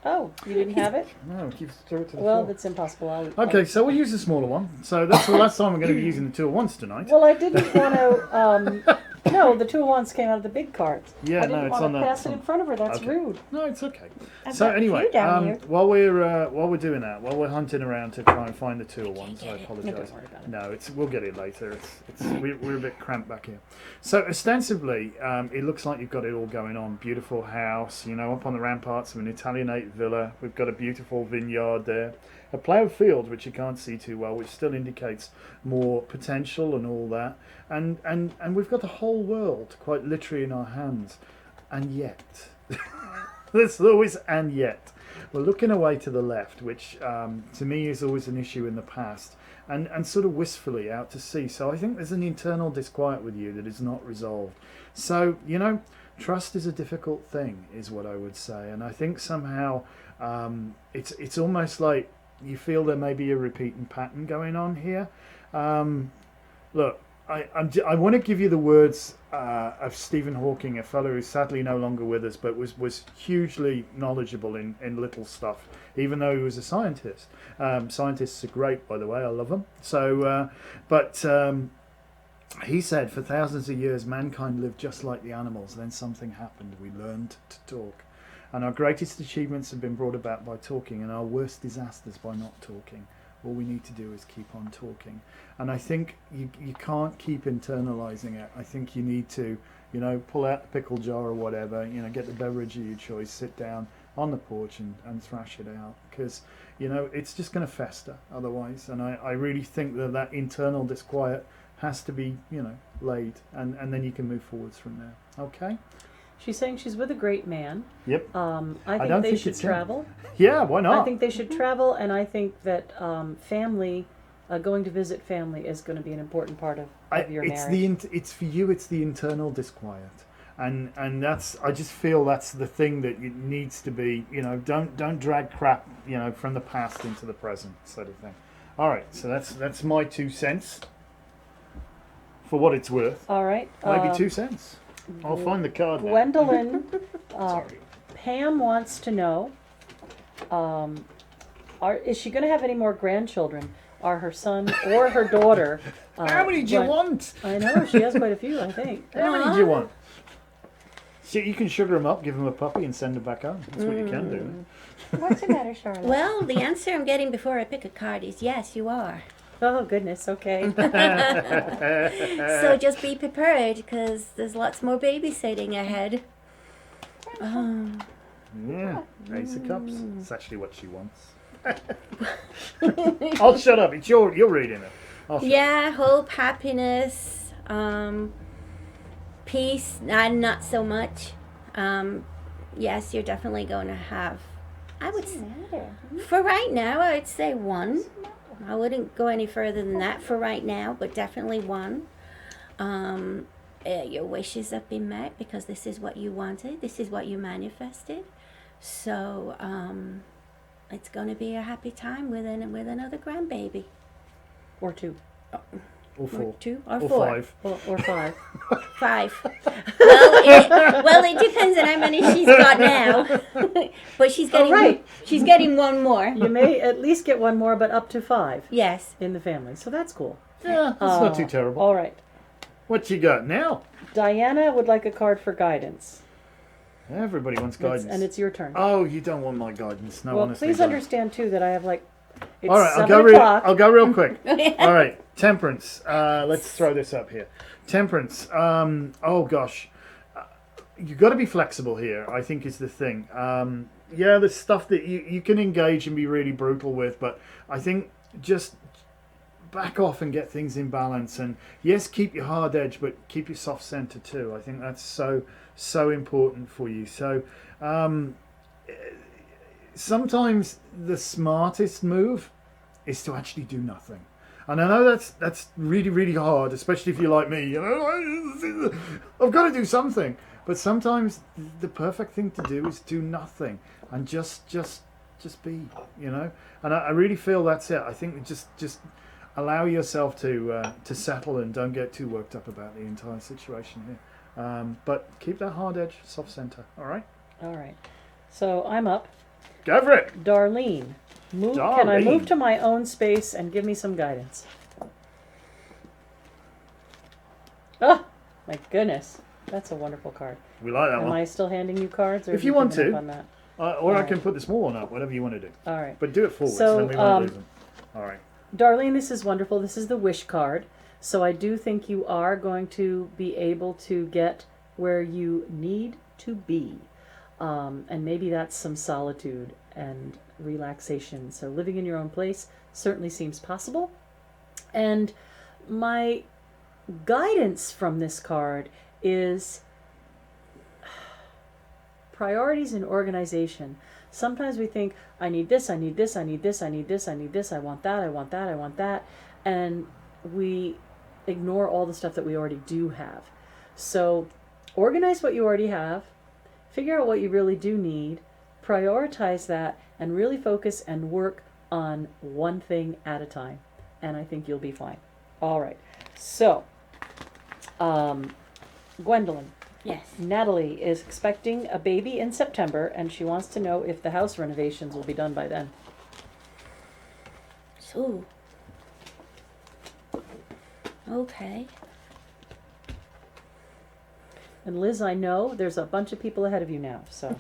Oh, you didn't have it? No, keep throw it to the Well, floor. that's impossible. Okay, so we'll use the smaller one. So that's the last time we're going to be using the Two of Wands tonight. Well, I didn't want to. No, the Two of Wands came out of the big cards. Yeah, I didn't it's want on to the. pass it in front of her. That's Okay. rude. No, it's okay. I've So got a anyway, few down here. while we're doing that, while we're hunting around to try and find the Two of Wands, I get it. apologise. Don't worry about it. No, we'll get it later. We're a bit cramped back here. So ostensibly, it looks like you've got it all going on. Beautiful house, up on the ramparts of an Italianate villa. We've got a beautiful vineyard there, a ploughed field which you can't see too well, which still indicates more potential and all that. And we've got the whole world quite literally in our hands, and yet, there's always and yet. We're looking away to the left, which to me is always an issue in the past, and sort of wistfully out to sea. So I think there's an internal disquiet with you that is not resolved. So, trust is a difficult thing, is what I would say. And I think somehow it's almost like you feel there may be a repeating pattern going on here. Look, I want to give you the words of Stephen Hawking, a fellow who's sadly no longer with us, but was hugely knowledgeable in little stuff, even though he was a scientist. Scientists are great, by the way. I love them. So, he said, for thousands of years, mankind lived just like the animals. Then something happened. We learned to talk. And our greatest achievements have been brought about by talking, and our worst disasters by not talking. All we need to do is keep on talking. And I think you can't keep internalizing it. I think you need to, pull out the pickle jar or whatever, get the beverage of your choice, sit down on the porch and thrash it out. Because, it's just going to fester otherwise. And I really think that internal disquiet has to be, laid. And then you can move forwards from there. Okay? She's saying she's with a great man. Yep. I think they should travel. Yeah, why not? I think they should travel, and I think that family going to visit family is going to be an important part of your it's marriage. it's for you. It's the internal disquiet, and that's, I just feel that's the thing that it needs to be. Don't drag crap from the past into the present, sort of thing. All right, so that's my 2 cents. For what it's worth, All right. maybe 2 cents. I'll find the card. Now. Gwendolyn, Sorry. Pam wants to know, is she going to have any more grandchildren? Are her son or her daughter? How many do you want? I know, she has quite a few, I think. How many do you want? So you can sugar them up, give them a puppy, and send them back home. That's what you can do. What's the matter, Charlotte? Well, the answer I'm getting before I pick a card is yes, you are. Oh, goodness, okay. So just be prepared because there's lots more babysitting ahead. Yeah, Ace of Cups. That's actually what she wants. I'll shut up. You're reading it. I'll shut up. Yeah, hope, happiness, peace, not so much. Yes, you're definitely going to have. I would, What's the matter? for right now, I would say 1. I wouldn't go any further than that for right now, but definitely 1. Your wishes have been met because this is what you wanted. This is what you manifested. So it's going to be a happy time with another grandbaby. Or 2. Or 4. Or 2 or Or 4. 5. Or 5. 5. Well, it depends on how many she's got now. But she's getting right. she's getting 1 more. You may at least get 1 more, but up to 5 Yes. in the family. So that's cool. Yeah, that's not too terrible. All right. What you got now? Diana would like a card for guidance. Everybody wants It's- guidance. and it's your turn. Oh, you don't want my guidance. No, well, honestly. please don't. understand, too, that I have it's All right, 7 o'clock. I'll go real quick. All right, Temperance. Let's throw this up here. Temperance. Oh gosh, you got to be flexible here. I think is the thing. Yeah, there's stuff that you can engage and be really brutal with, but I think just back off and get things in balance. And yes, keep your hard edge, but keep your soft center too. I think that's so important for you. So. Sometimes the smartest move is to actually do nothing. And I know that's really, really hard, especially if you're like me. I've got to do something. But sometimes the perfect thing to do is do nothing and just be, And I really feel that's it. I think just allow yourself to settle and don't get too worked up about the entire situation here. But keep that hard edge, soft center. All right. All right. So I'm up. Go for it. Darlene, can I Darlene. move to my own space and give me some guidance? Oh, my goodness. That's a wonderful card. We like that Am one. I still handing you cards? Or If have you want given to. up on that? Or I Alright. can put the small one up, whatever you want to do. All right. But do it forward, So, then we won't lose them. All right. Darlene, this is wonderful. This is the wish card. So I do think you are going to be able to get where you need to be. And maybe that's some solitude and relaxation. So living in your own place certainly seems possible. And my guidance from this card is priorities and organization. Sometimes we think, I need this, I need this, I need this, I need this, I need this, I want that, I want that, I want that. And we ignore all the stuff that we already do have. So organize what you already have, figure out what you really do need, prioritize that, and really focus and work on one thing at a time. And I think you'll be fine. All right. So, Gwendolyn. Yes. Natalie is expecting a baby in September, and she wants to know if the house renovations will be done by then. So. Okay. And Liz, I know there's a bunch of people ahead of you now, so.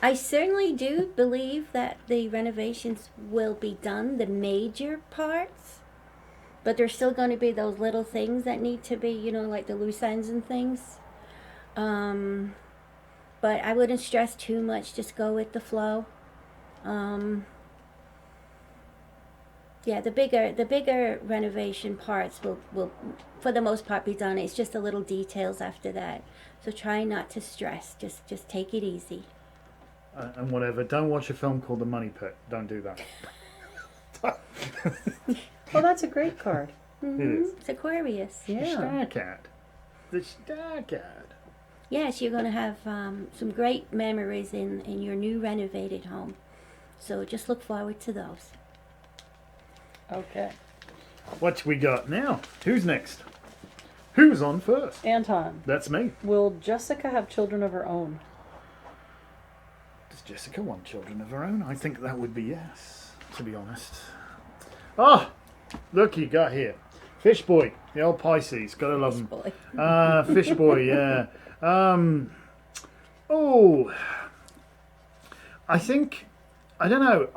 I certainly do believe that the renovations will be done, the major parts. But there's still going to be those little things that need to be, like the loose ends and things. But I wouldn't stress too much. Just go with the flow. Yeah, the bigger renovation parts will for the most part be done. It's just the little details after that. So try not to stress. Just take it easy. And whatever. Don't watch a film called The Money Pit. Don't do that. Oh, that's a great card. It is. It's Aquarius. The Yeah. Star Cat. The Star Cat. Yes, you're going to have some great memories in your new renovated home. So just look forward to those. Okay. What we got now? Who's next? Who's on first? Anton, That's me. will Jessica have children of her own? Does Jessica want children of her own? I think that would be yes, to be honest. Ah, look you got here. Fish boy, the old Pisces, gotta love him. Boy. Fish boy, yeah. Oh, I think, I don't know.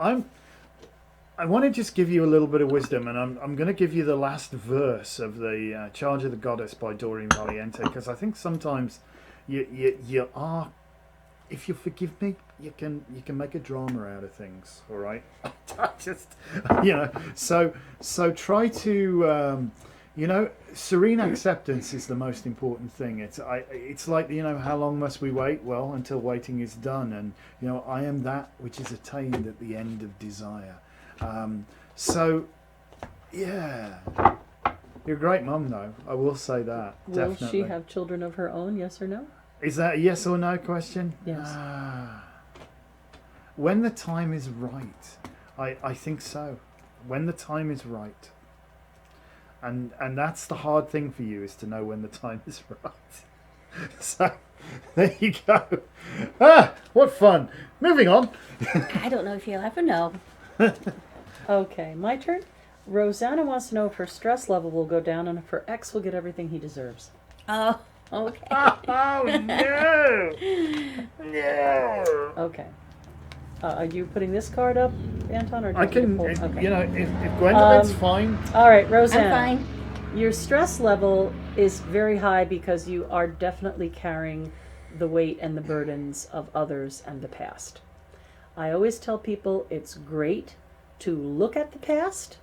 I want to just give you a little bit of wisdom, and I'm going to give you the last verse of the Charge of the Goddess by Doreen Valiente, because I think sometimes you are, if you forgive me, you can make a drama out of things. All right, just so try to. Serene acceptance is the most important thing. It's like, how long must we wait? Well, until waiting is done. And, I am that which is attained at the end of desire. Yeah. You're a great mum, though. I will say that. Will Definitely. she have children of her own? Yes or no? Is that a yes or no question? Yes. When the time is right. I think so. When the time is right. And that's the hard thing for you, is to know when the time is right. So, there you go. What fun. Moving on. I don't know if you'll ever know. Okay, my turn. Rosanna wants to know if her stress level will go down and if her ex will get everything he deserves. Oh, okay. Oh, no. No. Okay. Are you putting this card up, Anton, or do you I want me to can, pull- okay. if Gwendolyn's fine. All right, I'm Rosanna. fine. Your stress level is very high because you are definitely carrying the weight and the burdens of others and the past. I always tell people it's great to look at the past.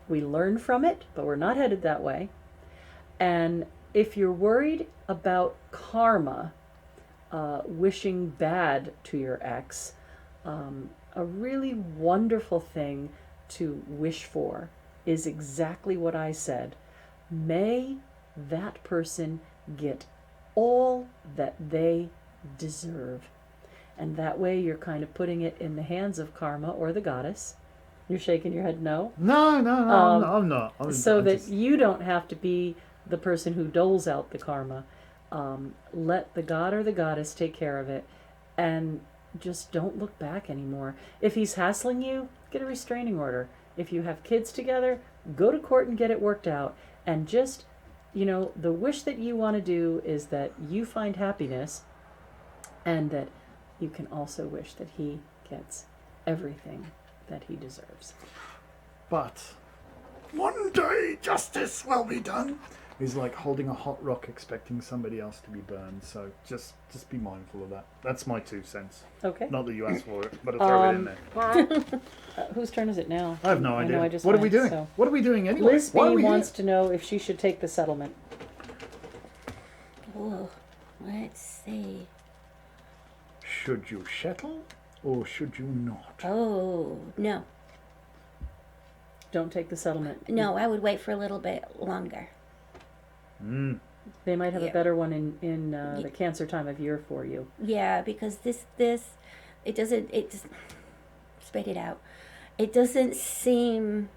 We learn from it, but we're not headed that way. And if you're worried about karma, wishing bad to your ex, a really wonderful thing to wish for is exactly what I said. May that person get all that they deserve. And that way you're kind of putting it in the hands of karma or the goddess. You're shaking your head no. No, I'm not. I'm That you don't have to be the person who doles out the karma. Let the god or the goddess take care of it, and just don't look back anymore. If he's hassling you, get a restraining order. If you have kids together, go to court and get it worked out. And just, the wish that you want to do is that you find happiness, and that you can also wish that he gets everything that he deserves. But one day justice will be done. Is like holding a hot rock expecting somebody else to be burned. So just be mindful of that. That's my 2 cents. Okay. Not that you asked for it, but I'll throw it in there. Whose turn is it now? I have no idea. know I just What are we went, doing? so- What are we doing anyway? Liz B Why are we wants here? to know if she should take the settlement. Oh, let's see. Should you settle or should you not? Oh, no. Don't take the settlement. No, I would wait for a little bit longer. They might have a Yeah. better one in the Cancer time of year for you. Yeah, because it just spit it out. It doesn't seem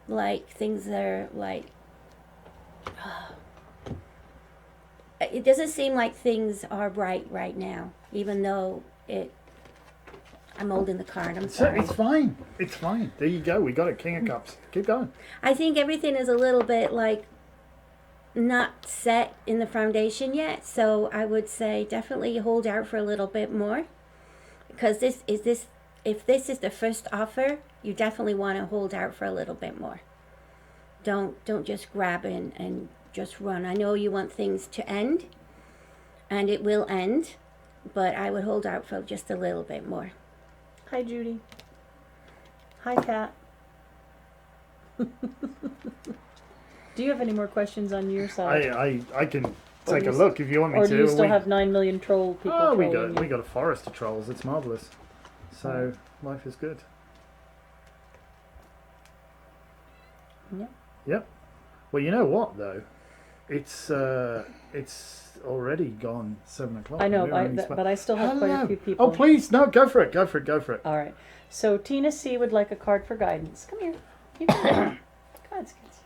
like things are like, it doesn't seem like things are right now, even though I'm holding the card, I'm sorry. It's fine. It's fine. There you go. We got it. King of Cups. Keep going. I think everything is a little bit like not set in the foundation yet, so I would say definitely hold out for a little bit more, because if this is the first offer, you definitely want to hold out for a little bit more. Don't just grab and just run. I know you want things to end, and it will end, but I would hold out for just a little bit more. Hi, Judy. Hi, Kat. Do you have any more questions on your side? I can Or take do a you look if you want me or to. do you still We- have 9 million troll people Oh, we trolling got you? a forest of trolls. It's marvelous. So life is good. Yeah. Yep. Well, you know what though? It's already gone 7:00. I know, We're only but I still have quite a Hello. few people. Oh, please, no, go for it. Go for it. All right. So Tina C would like a card for guidance. Come here. You can do it. Come on, Skids.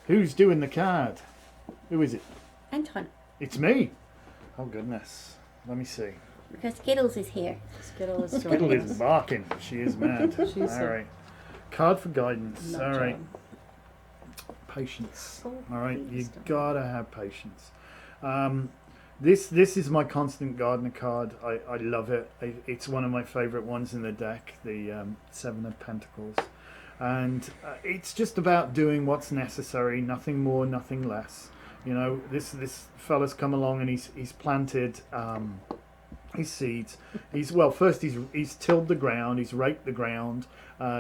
Who's doing the card? Who is it? Anton, It's me. Oh goodness. Let me see. because Skittles is here. Skittle is Skittle joining is us. barking. She is mad. She's All right. Card for guidance. Nut All right. job. Patience. Oh, All right. You please don't. gotta have patience. This is my constant gardener card. I love it. It's one of my favorite ones in the deck. The Seven of Pentacles, and it's just about doing what's necessary. Nothing more, nothing less. You know, this fella's come along and he's planted his seeds. First he's tilled the ground, he's raked the ground,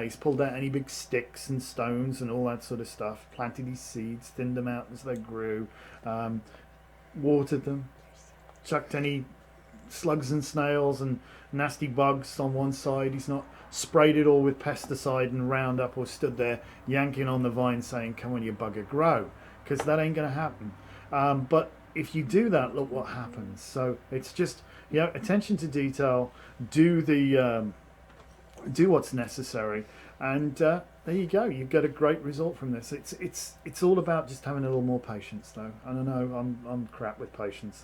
he's pulled out any big sticks and stones and all that sort of stuff, planted his seeds, thinned them out as they grew, watered them, chucked any slugs and snails and nasty bugs on one side. He's not sprayed it all with pesticide and Roundup or stood there yanking on the vine saying, come on you bugger, grow, because that ain't going to happen. But if you do that, look what happens. So it's just, you know, attention to detail, do what's necessary, and there you go. You've got a great result from this. It's all about just having a little more patience, though. I don't know. I'm crap with patience.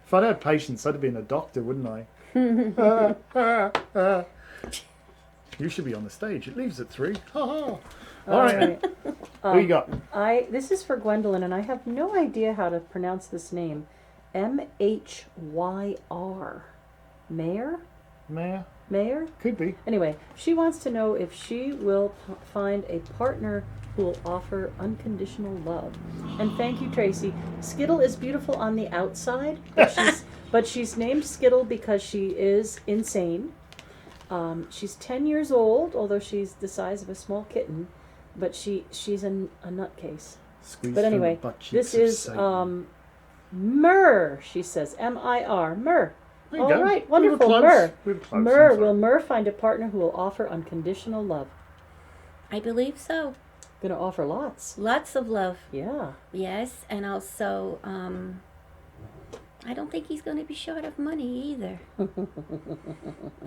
If I'd had patience, I'd have been a doctor, wouldn't I? You should be on the stage. It leaves at 3. All right. Who you got? This is for Gwendolyn, and I have no idea how to pronounce this name. Myr. Mayor? Mayor? Mayor? Could be. Anyway, she wants to know if she will find a partner who will offer unconditional love. And thank you, Tracy. Skittle is beautiful on the outside, but she's named Skittle because she is insane. She's 10 years old, although she's the size of a small kitten, but she's a nutcase. Squeeze But anyway, from the butt cheeks this of is Satan. Myrrh, she says. M-I-R, Myrrh. There you All go. right, We were wonderful, close. Myrrh. We were close, Myrrh, I'm sorry. will Myrrh find a partner who will offer unconditional love? I believe so. Gonna offer lots. Lots of love. Yeah. Yes, and also, I don't think he's going to be short of money either.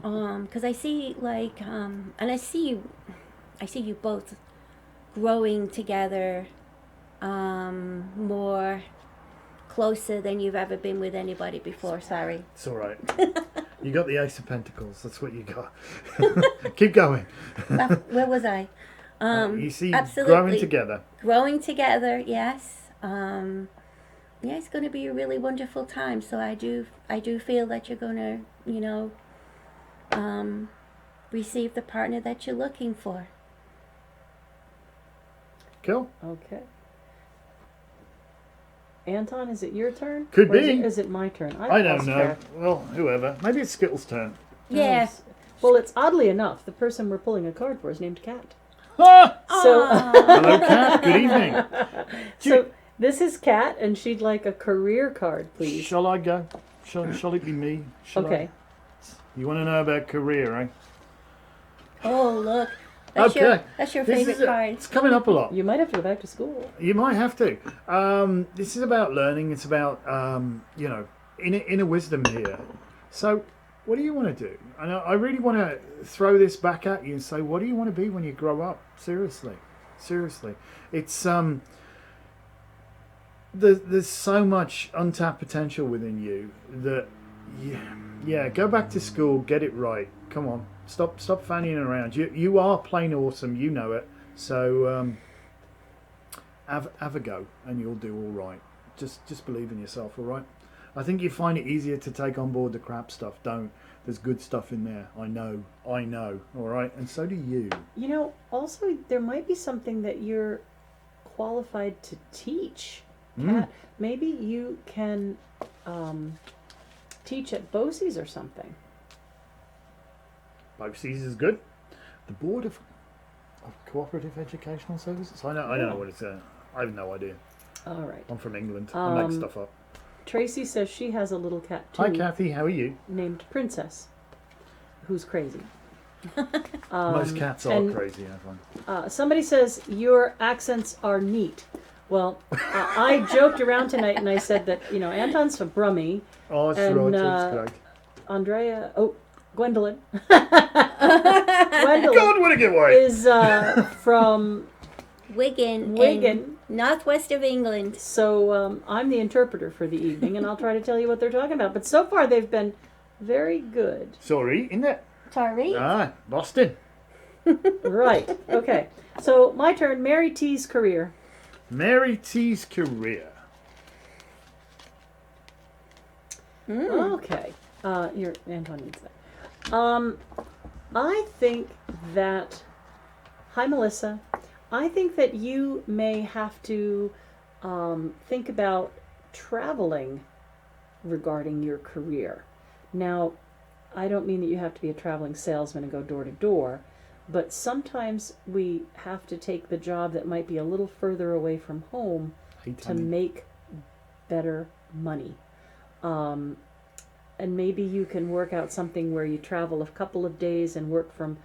Because I see and I see you both growing together, more closer than you've ever been with anybody before. Sorry. It's all right. You got the Ace of Pentacles. That's what you got. Keep going. Where was I? You see, absolutely. growing together. Growing together, yes. Yeah, it's going to be a really wonderful time. So I do feel that you're going to, receive the partner that you're looking for. Cool. Okay. Anton, is it your turn? Could Or be. Is it my turn? I don't lost know. track. Well, whoever. Maybe it's Skittles' turn. Yeah. Well, it's oddly enough, the person we're pulling a card for is named Kat. Ah! So, Hello, Cat. Good evening. so this is Kat, and she'd like a career card, please. Shall I go? Shall it be me? Shall Okay. I? You want to know about career, eh? Oh, look. That's Okay. That's your This favorite is card. It's coming up a lot. You might have to go back to school. You might have to. This is about learning. It's about inner wisdom here. So, what do you want to do? And I really want to throw this back at you and say, what do you want to be when you grow up? Seriously. It's there's so much untapped potential within you that go back to school, get it right. Come on. Stop fannying around. You are plain awesome, you know it. So have a go and you'll do all right. Just believe in yourself, all right? I think you find it easier to take on board the crap stuff. Don't. There's good stuff in there. I know. All right? And so do you. Also, there might be something that you're qualified to teach, Kat. Maybe you can teach at BOCES or something. BOCES is good. The Board of Cooperative Educational Services? I don't know what it's. I have no idea. All right. I'm from England. I make stuff up. Tracy says she has a little cat too. Hi, Kathy. How are you? Named Princess, who's crazy. Most cats are and- crazy, I find. Somebody says your accents are neat. Well, I joked around tonight and I said that Anton's from Brummie, Oh, that's and, right, that's correct. Andrea, Gwendolyn, God, what a giveaway! is from Wigan, Wigan. northwest of England. So I'm the interpreter for the evening, and I'll try to tell you what they're talking about. But so far, they've been very good. Sorry, isn't it? Sorry. Ah, Boston. Right. Okay. So my turn. Mary T's career. Mary T's career. Okay. Your Anton needs that. I think that. Hi, Melissa. I think that you may have to think about traveling regarding your career. Now, I don't mean that you have to be a traveling salesman and go door to door, but sometimes we have to take the job that might be a little further away from home to make better money. And maybe you can work out something where you travel a couple of days and work from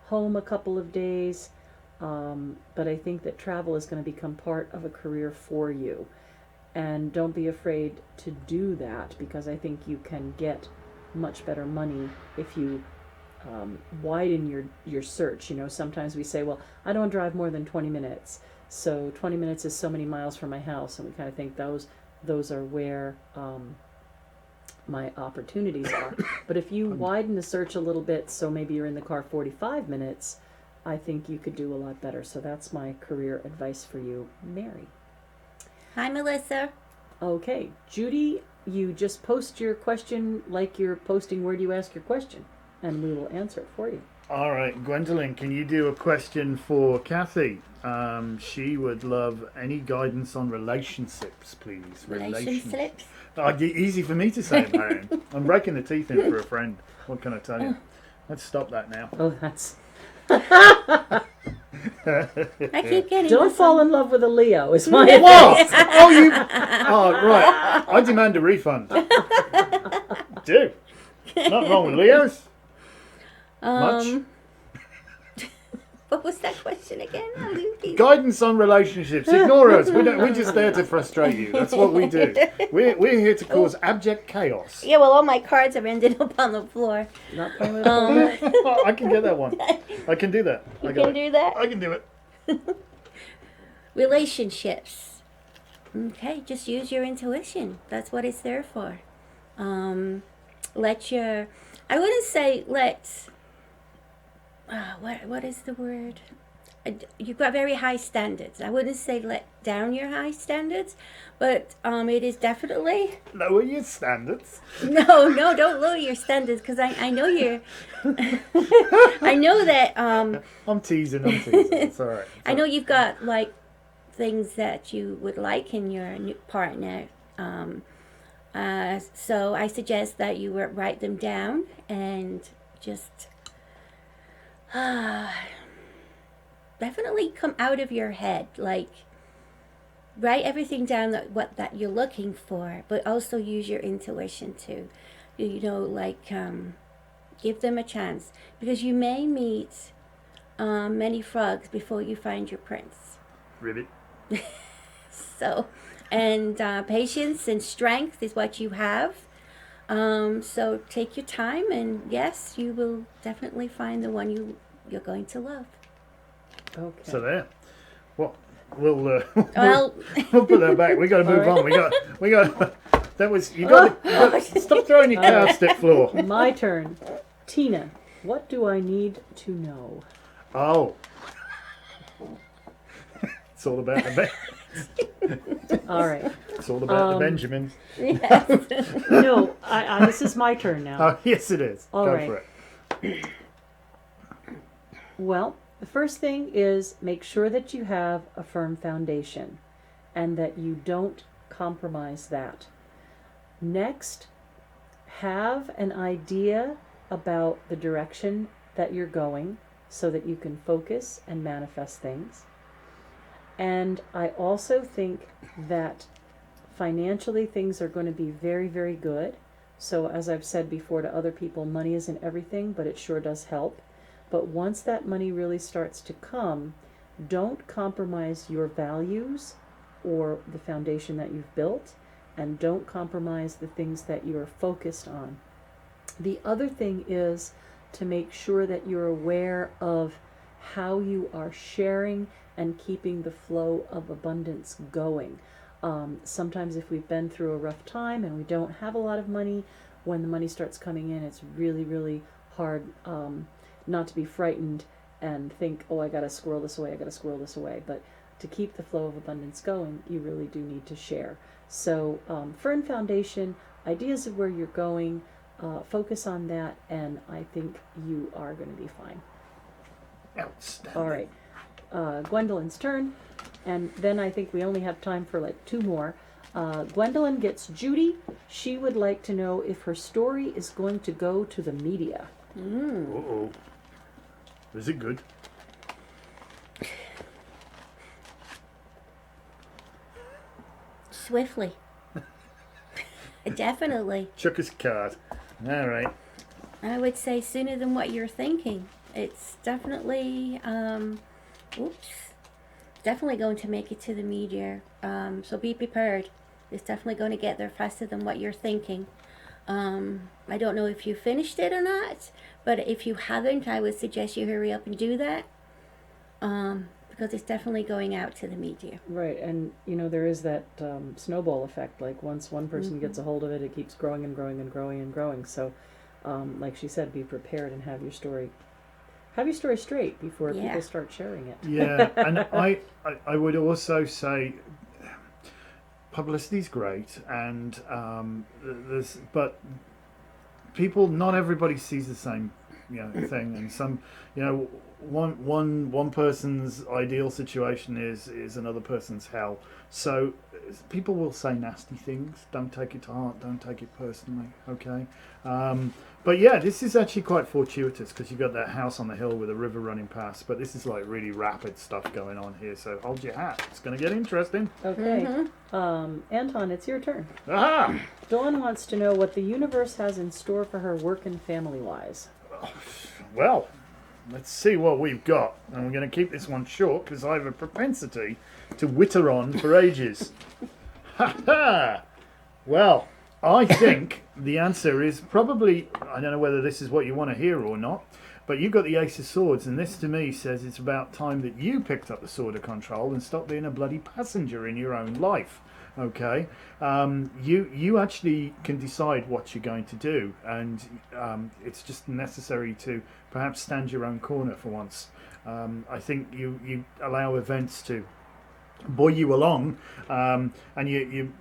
home a couple of days. But I think that travel is going to become part of a career for you. And don't be afraid to do that, because I think you can get much better money if you widen your search. Sometimes we say, well, I don't drive more than 20 minutes. So 20 minutes is so many miles from my house. And we kind of think those are where my opportunities are. But if you widen the search a little bit, so maybe you're in the car 45 minutes, I think you could do a lot better. So that's my career advice for you, Mary. Hi, Melissa. Okay, Judy, you just post your question like you're posting where do you ask your question, and we will answer it for you. All right, Gwendolyn, can you do a question for Kathy? She would love any guidance on relationships, please. Relationships. Easy for me to say, Marion. I'm breaking the teeth in for a friend. What can I tell you? Let's stop that now. Oh, that's... I keep getting Don't this fall one. in love with a Leo, is my What? Oh, you... Oh, right. I demand a refund. Do. Not wrong with Leos. Much. What was that question again? Guidance on relationships. Ignore us. We're just there to frustrate you. That's what we do. We're here to cause abject chaos. Yeah, well, all my cards have ended up on the floor. Not playing with a ball. I can get that one. I can do that. You can do that? I can do it. Relationships. Okay, just use your intuition. That's what it's there for. I wouldn't say what is the word? You've got very high standards. I wouldn't say let down your high standards, but it is definitely... Lower your standards. No, don't lower your standards, because I know you're... I know that... I'm teasing. It's all right. I know you've got, like, things that you would like in your new partner. So I suggest that you write them down and just... definitely come out of your head, like write everything down that you're looking for, but also use your intuition to give them a chance, because you may meet many frogs before you find your prince. Ribbit. So, and patience and strength is what you have. So take your time, and yes, you will definitely find the one you're going to love. Okay. So there. Well, we'll Well, we'll put that back. We got to move on. We got. That was you got. Stop throwing your cowstick floor. My turn. Tina, what do I need to know? Oh. It's all about the All right. It's all about the Benjamins. No, this is my turn now. Oh, yes, it is. All Go right. for it. Well, the first thing is make sure that you have a firm foundation and that you don't compromise that. Next, have an idea about the direction that you're going so that you can focus and manifest things. And I also think that financially things are going to be very, very good. So as I've said before to other people, money isn't everything, but it sure does help. But once that money really starts to come, don't compromise your values or the foundation that you've built, and don't compromise the things that you're focused on. The other thing is to make sure that you're aware of how you are sharing and keeping the flow of abundance going. Sometimes if we've been through a rough time and we don't have a lot of money, when the money starts coming in, it's really, really hard not to be frightened and think, oh, I gotta squirrel this away, I gotta squirrel this away. But to keep the flow of abundance going, you really do need to share. So Fern Foundation, ideas of where you're going, focus on that, and I think you are going to be fine. Outstanding. All right. Gwendolyn's turn, and then I think we only have time for like 2 more. Gwendolyn gets Judy. She would like to know if her story is going to go to the media. Uh-oh. Is it good? Swiftly. Definitely. Chuck his card. All right. I would say sooner than what you're thinking. It's definitely, definitely going to make it to the media. So be prepared. It's definitely going to get there faster than what you're thinking. I don't know if you finished it or not, but if you haven't, I would suggest you hurry up and do that. Because it's definitely going out to the media. Right, and you know there is that snowball effect. Like once one person gets a hold of it, it keeps growing and growing and growing and growing. So, like she said, be prepared and have your story straight before people start sharing it. Yeah, and I would also say publicity's great, and but people, not everybody sees the same thing, and some one person's ideal situation is another person's hell. So people will say nasty things. Don't take it to heart. Don't take it personally. Okay. But yeah, this is actually quite fortuitous because you've got that house on the hill with a river running past. But this is like really rapid stuff going on here. So hold your hat. It's going to get interesting. Okay. Anton, it's your turn. Aha! Dawn wants to know what the universe has in store for her work and family-wise. Well, let's see what we've got. And we're going to keep this one short because I have a propensity to witter on for ages. Ha ha! Well, I think the answer is probably, I don't know whether this is what you want to hear or not, but you've got the Ace of Swords, and this to me says it's about time that you picked up the Sword of Control and stopped being a bloody passenger in your own life. Okay, you actually can decide what you're going to do, and it's just necessary to perhaps stand your own corner for once. I think you allow events to buoy you along, and you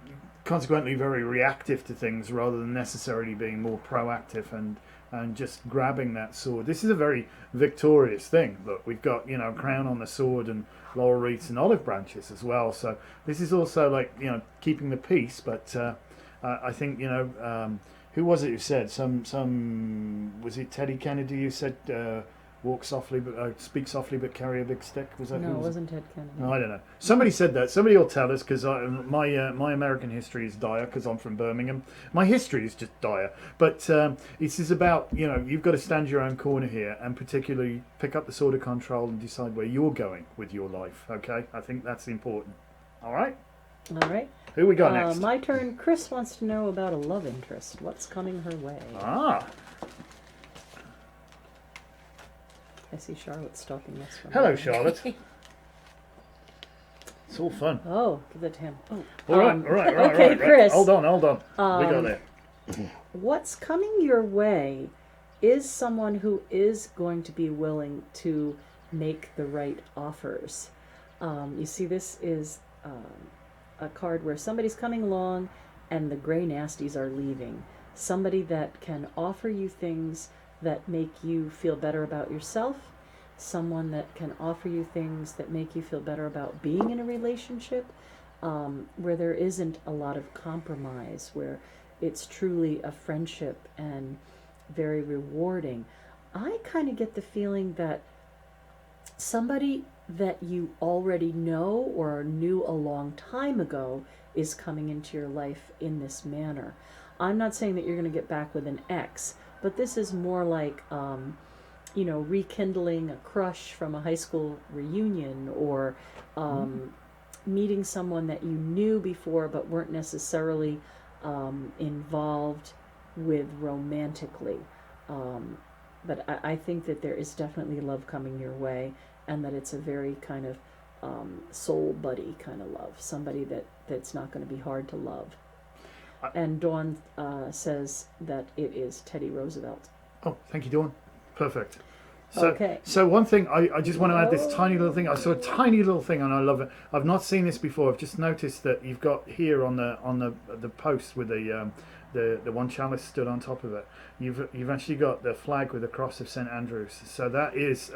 consequently very reactive to things rather than necessarily being more proactive and just grabbing that sword. This is a very victorious thing. Look, we've got crown on the sword and laurel wreaths and olive branches as well. So this is also like keeping the peace. But I think who was it who said some was it Teddy Kennedy who said walk softly but speak softly but carry a big stick? Was that? No, who it was wasn't Ted Kennedy. No, I don't know. Somebody said that. Somebody will tell us because my American history is dire because I'm from Birmingham. My history is just dire. But this is about you've got to stand your own corner here and particularly pick up the Sword of Control and decide where you're going with your life. Okay, I think that's important. All right. All right. Who we got next? My turn. Chris wants to know about a love interest. What's coming her way? Ah. I see Charlotte stalking us from Hello, there. Charlotte. It's all fun. Oh, give it to him. Oh. All right. Okay, Chris. Hold on. We got there. What's coming your way is someone who is going to be willing to make the right offers. You see, this is a card where somebody's coming along and the gray nasties are leaving. Somebody that can offer you things that make you feel better about yourself, someone that can offer you things that make you feel better about being in a relationship, where there isn't a lot of compromise, where it's truly a friendship and very rewarding. I kind of get the feeling that somebody that you already know or knew a long time ago is coming into your life in this manner. I'm not saying that you're going to get back with an ex, but this is more like rekindling a crush from a high school reunion, or meeting someone that you knew before but weren't necessarily involved with romantically. But I think that there is definitely love coming your way, and that it's a very kind of soul buddy kind of love, somebody that's not going to be hard to love. And Dawn says that it is Teddy Roosevelt. Oh, thank you, Dawn. Perfect. So, Okay. So one thing, I just want to add this tiny little thing. I saw a tiny little thing and I love it. I've not seen this before. I've just noticed that you've got here on the post with the one chalice stood on top of it. You've actually got the flag with the cross of St Andrews. So that is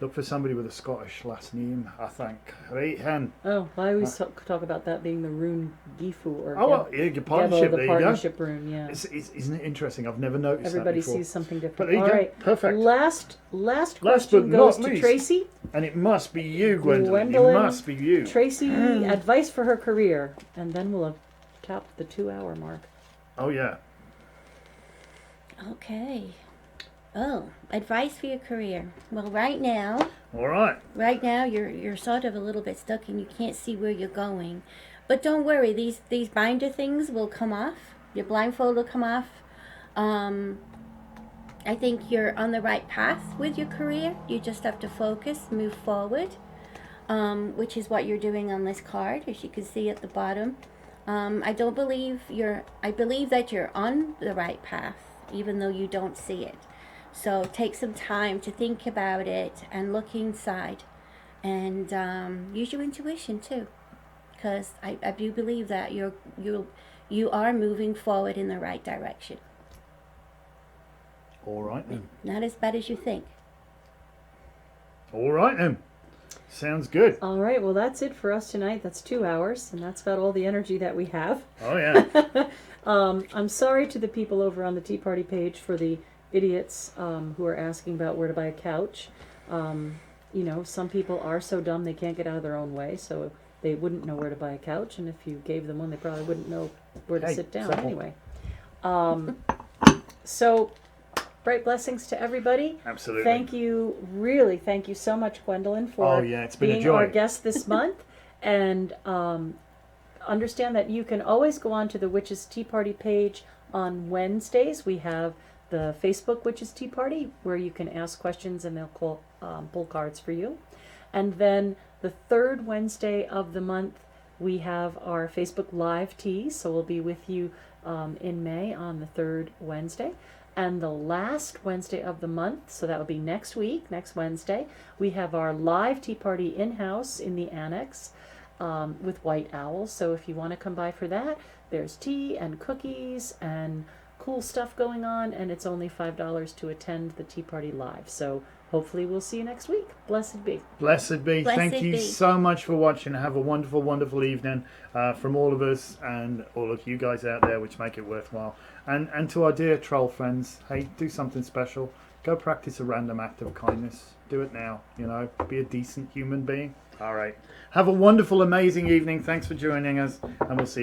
look for somebody with a Scottish last name, I think. Right, hen. Oh, I always talk about that being the rune Gifu, or Yeah, your partnership. the There partnership rune. Yeah. Isn't it interesting? I've never noticed Everybody that before. sees something different. But there you All go. right. Perfect. Last but question not goes to least. Tracy. And it must be you, Gwendolyn. It Gwendolyn, must be you. Tracy, advice for her career, and then we'll have tapped the 2-hour mark. Oh yeah. Okay. Oh, advice for your career. Well, right now All right. you're sort of a little bit stuck and you can't see where you're going. But don't worry, these binder things will come off. Your blindfold will come off. I think you're on the right path with your career. You just have to focus, move forward, which is what you're doing on this card, as you can see at the bottom. I believe that you're on the right path, even though you don't see it. So take some time to think about it and look inside, and use your intuition too, because I do believe that you are moving forward in the right direction. All right then. Not as bad as you think. All right then. Sounds good. All right, well, that's it for us tonight. That's 2 hours, and that's about all the energy that we have. Oh yeah. I'm sorry to the people over on the Tea Party page for the idiots who are asking about where to buy a couch. Some people are so dumb they can't get out of their own way, so they wouldn't know where to buy a couch, and if you gave them one, they probably wouldn't know where to sit down simple. anyway. So, bright blessings to everybody. Absolutely. Thank you so much, Gwendolyn, for Oh yeah, it's been a being joy. our guest this month. And understand that you can always go on to the Witches Tea Party page on Wednesdays. We have the Facebook Witches Tea Party, where you can ask questions and they'll pull cards for you. And then the third Wednesday of the month, we have our Facebook Live Tea. So we'll be with you in May on the third Wednesday. And the last Wednesday of the month, so that will be next Wednesday, we have our live tea party in-house in the annex with White Owl. So if you want to come by for that, there's tea and cookies and cool stuff going on, and it's only $5 to attend the tea party live. So hopefully we'll see you next week. Blessed be. Blessed be. Blessed Thank you be. so much for watching. Have a wonderful, wonderful evening from all of us and all of you guys out there, which make it worthwhile. And to our dear troll friends, hey, do something special. Go practice a random act of kindness. Do it now, Be a decent human being. All right. Have a wonderful, amazing evening. Thanks for joining us, and we'll see you.